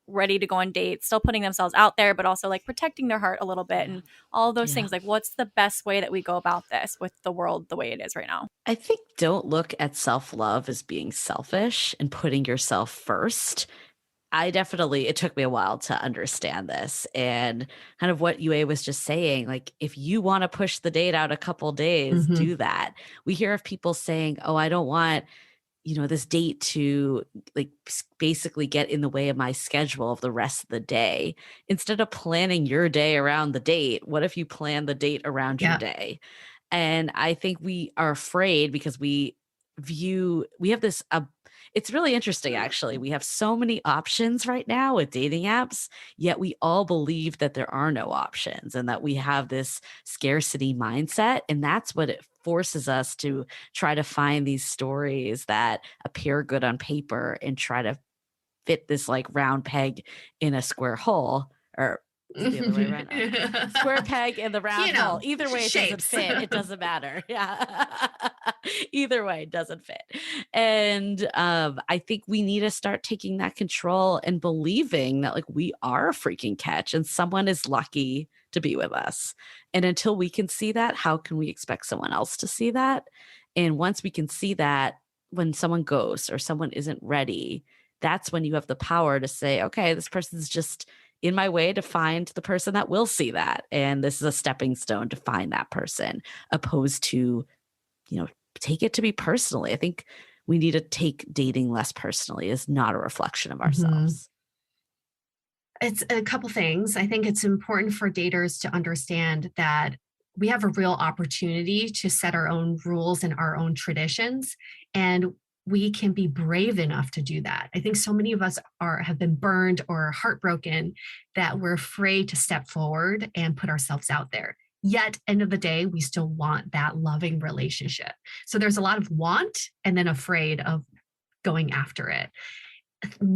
ready to go on dates, still putting themselves out there, but also protecting their heart a little bit and all those things? What's the best way that we go about this with the world the way it is right now? I think don't look at self-love as being selfish and putting yourself first. it took me a while to understand this, and kind of what Yue was just saying, like, if you want to push the date out a couple days, Mhm. do that. We hear of people saying, oh, I don't want, this date to like basically get in the way of my schedule of the rest of the day. Instead of planning your day around the date, what if you plan the date around your Yeah. day? And I think we are afraid because we have this, it's really interesting, actually. We have so many options right now with dating apps, yet we all believe that there are no options and that we have this scarcity mindset. And that's what it forces us to try to find these stories that appear good on paper and try to fit this like round peg in a square hole, or is it the other way around? Okay. Square peg in the round hole. Either way, it doesn't shapes. fit. It doesn't matter. Yeah. Either way, it doesn't fit. And I think we need to start taking that control and believing that like we are a freaking catch and someone is lucky to be with us. And until we can see that, how can we expect someone else to see that? And once we can see that, when someone ghosts or someone isn't ready, that's when you have the power to say, okay, this person's just in my way to find the person that will see that. And this is a stepping stone to find that person, opposed to, take it to be personally. I think we need to take dating less personally as not a reflection of ourselves. It's a couple things. I think it's important for daters to understand that we have a real opportunity to set our own rules and our own traditions. And we can be brave enough to do that. I think so many of us have been burned or heartbroken that we're afraid to step forward and put ourselves out there. Yet, end of the day, we still want that loving relationship. So there's a lot of want and then afraid of going after it.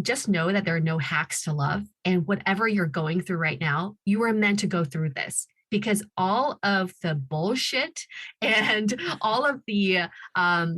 Just know that there are no hacks to love. And whatever you're going through right now, you are meant to go through this. Because all of the bullshit and all of the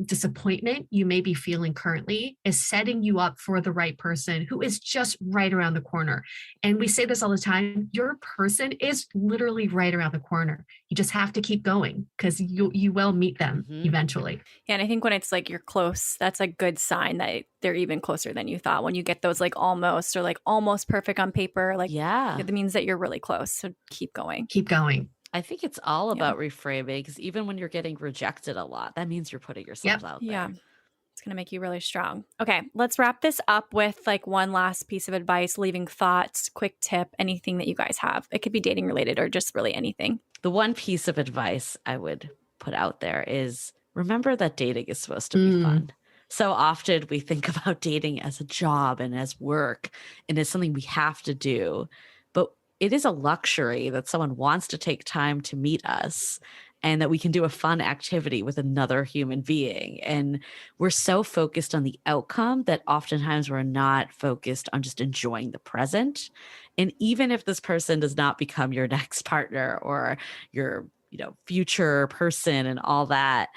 disappointment you may be feeling currently is setting you up for the right person who is just right around the corner. And we say this all the time, your person is literally right around the corner. You just have to keep going because you will meet them eventually. Yeah, and I think when it's like you're close, that's a good sign that they're even closer than you thought. When you get those like almost or like almost perfect on paper, like it means that you're really close. So keep going. Keep going. I think it's all about reframing, because even when you're getting rejected a lot, that means you're putting yourself out there. Yeah. It's going to make you really strong. Okay, let's wrap this up with like one last piece of advice, leaving thoughts, quick tip, anything that you guys have. It could be dating related or just really anything. The one piece of advice I would put out there is remember that dating is supposed to be fun. So often we think about dating as a job and as work and as something we have to do. But it is a luxury that someone wants to take time to meet us and that we can do a fun activity with another human being. And we're so focused on the outcome that oftentimes we're not focused on just enjoying the present. And even if this person does not become your next partner or your, future person and all that,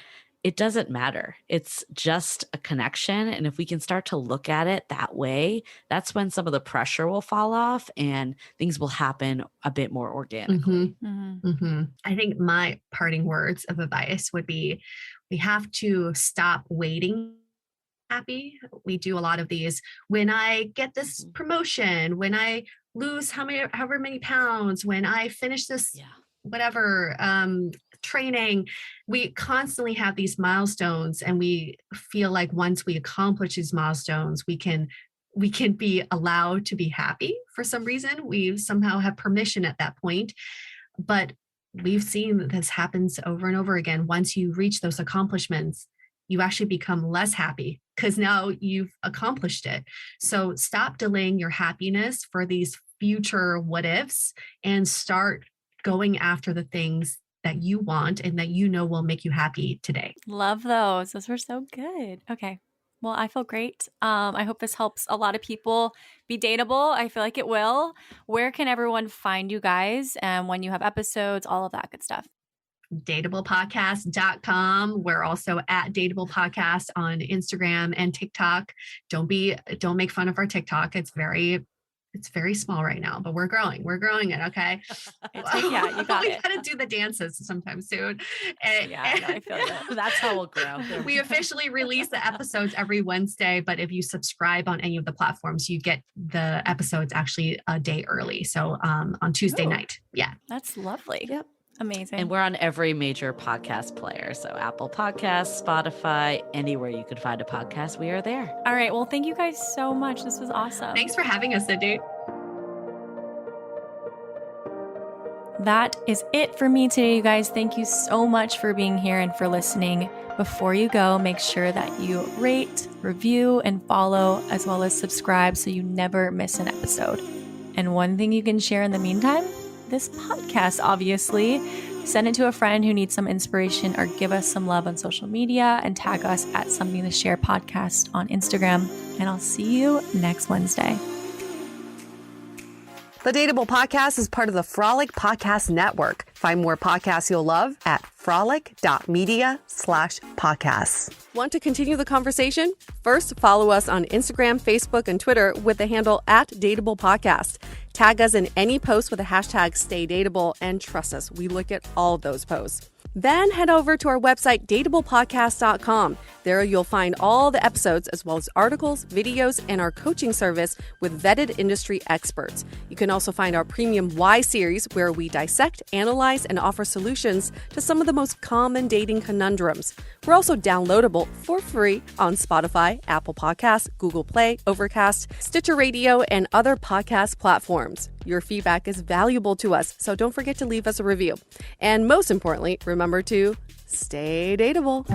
it doesn't matter. It's just a connection. And if we can start to look at it that way, that's when some of the pressure will fall off and things will happen a bit more organically. I think my parting words of advice would be, we have to stop waiting happy. We do a lot of these. When I get this promotion, when I lose however many pounds, when I finish this whatever training, we constantly have these milestones, and we feel like once we accomplish these milestones, we can be allowed to be happy for some reason. We somehow have permission at that point. But we've seen that this happens over and over again. Once you reach those accomplishments, you actually become less happy because now you've accomplished it. So stop delaying your happiness for these future what ifs and start going after the things that you want and that will make you happy today. Love those. Those were so good. Okay. Well, I feel great. I hope this helps a lot of people be dateable. I feel like it will. Where can everyone find you guys and when you have episodes, all of that good stuff? DATEABLEpodcast.com. We're also at Dateable Podcast on Instagram and TikTok. Don't make fun of our TikTok. It's very It's very small right now, but we're growing. We're growing it. Okay. Yeah, you got we it. got to do the dances sometime soon. Yeah, no, I feel you. That's how we'll grow. We officially release the episodes every Wednesday, but if you subscribe on any of the platforms, you get the episodes actually a day early. So on Tuesday night. Yeah. That's lovely. Yep. Amazing. And we're on every major podcast player. So Apple Podcasts, Spotify, anywhere you could find a podcast, we are there. All right. Well, thank you guys so much. This was awesome. Thanks for having us, Sydney. That is it for me today, you guys. Thank you so much for being here and for listening. Before you go, make sure that you rate, review, and follow, as well as subscribe so you never miss an episode. And one thing you can share in the meantime, this podcast, obviously. Send it to a friend who needs some inspiration, or give us some love on social media and tag us at Something to Share Podcast on Instagram. And I'll see you next Wednesday. The Dateable Podcast is part of the Frolic Podcast Network. Find more podcasts you'll love at frolic.media/podcasts. Want to continue the conversation? First, follow us on Instagram, Facebook, and Twitter with the handle @Dateable Podcast. Tag us in any post with the hashtag StayDateable, and trust us, we look at all of those posts. Then head over to our website, dateablepodcast.com. There you'll find all the episodes, as well as articles, videos, and our coaching service with vetted industry experts. You can also find our premium Why series, where we dissect, analyze, and offer solutions to some of the most common dating conundrums. We're also downloadable for free on Spotify, Apple Podcasts, Google Play, Overcast, Stitcher Radio, and other podcast platforms. Your feedback is valuable to us, so don't forget to leave us a review. And most importantly, remember to stay dateable.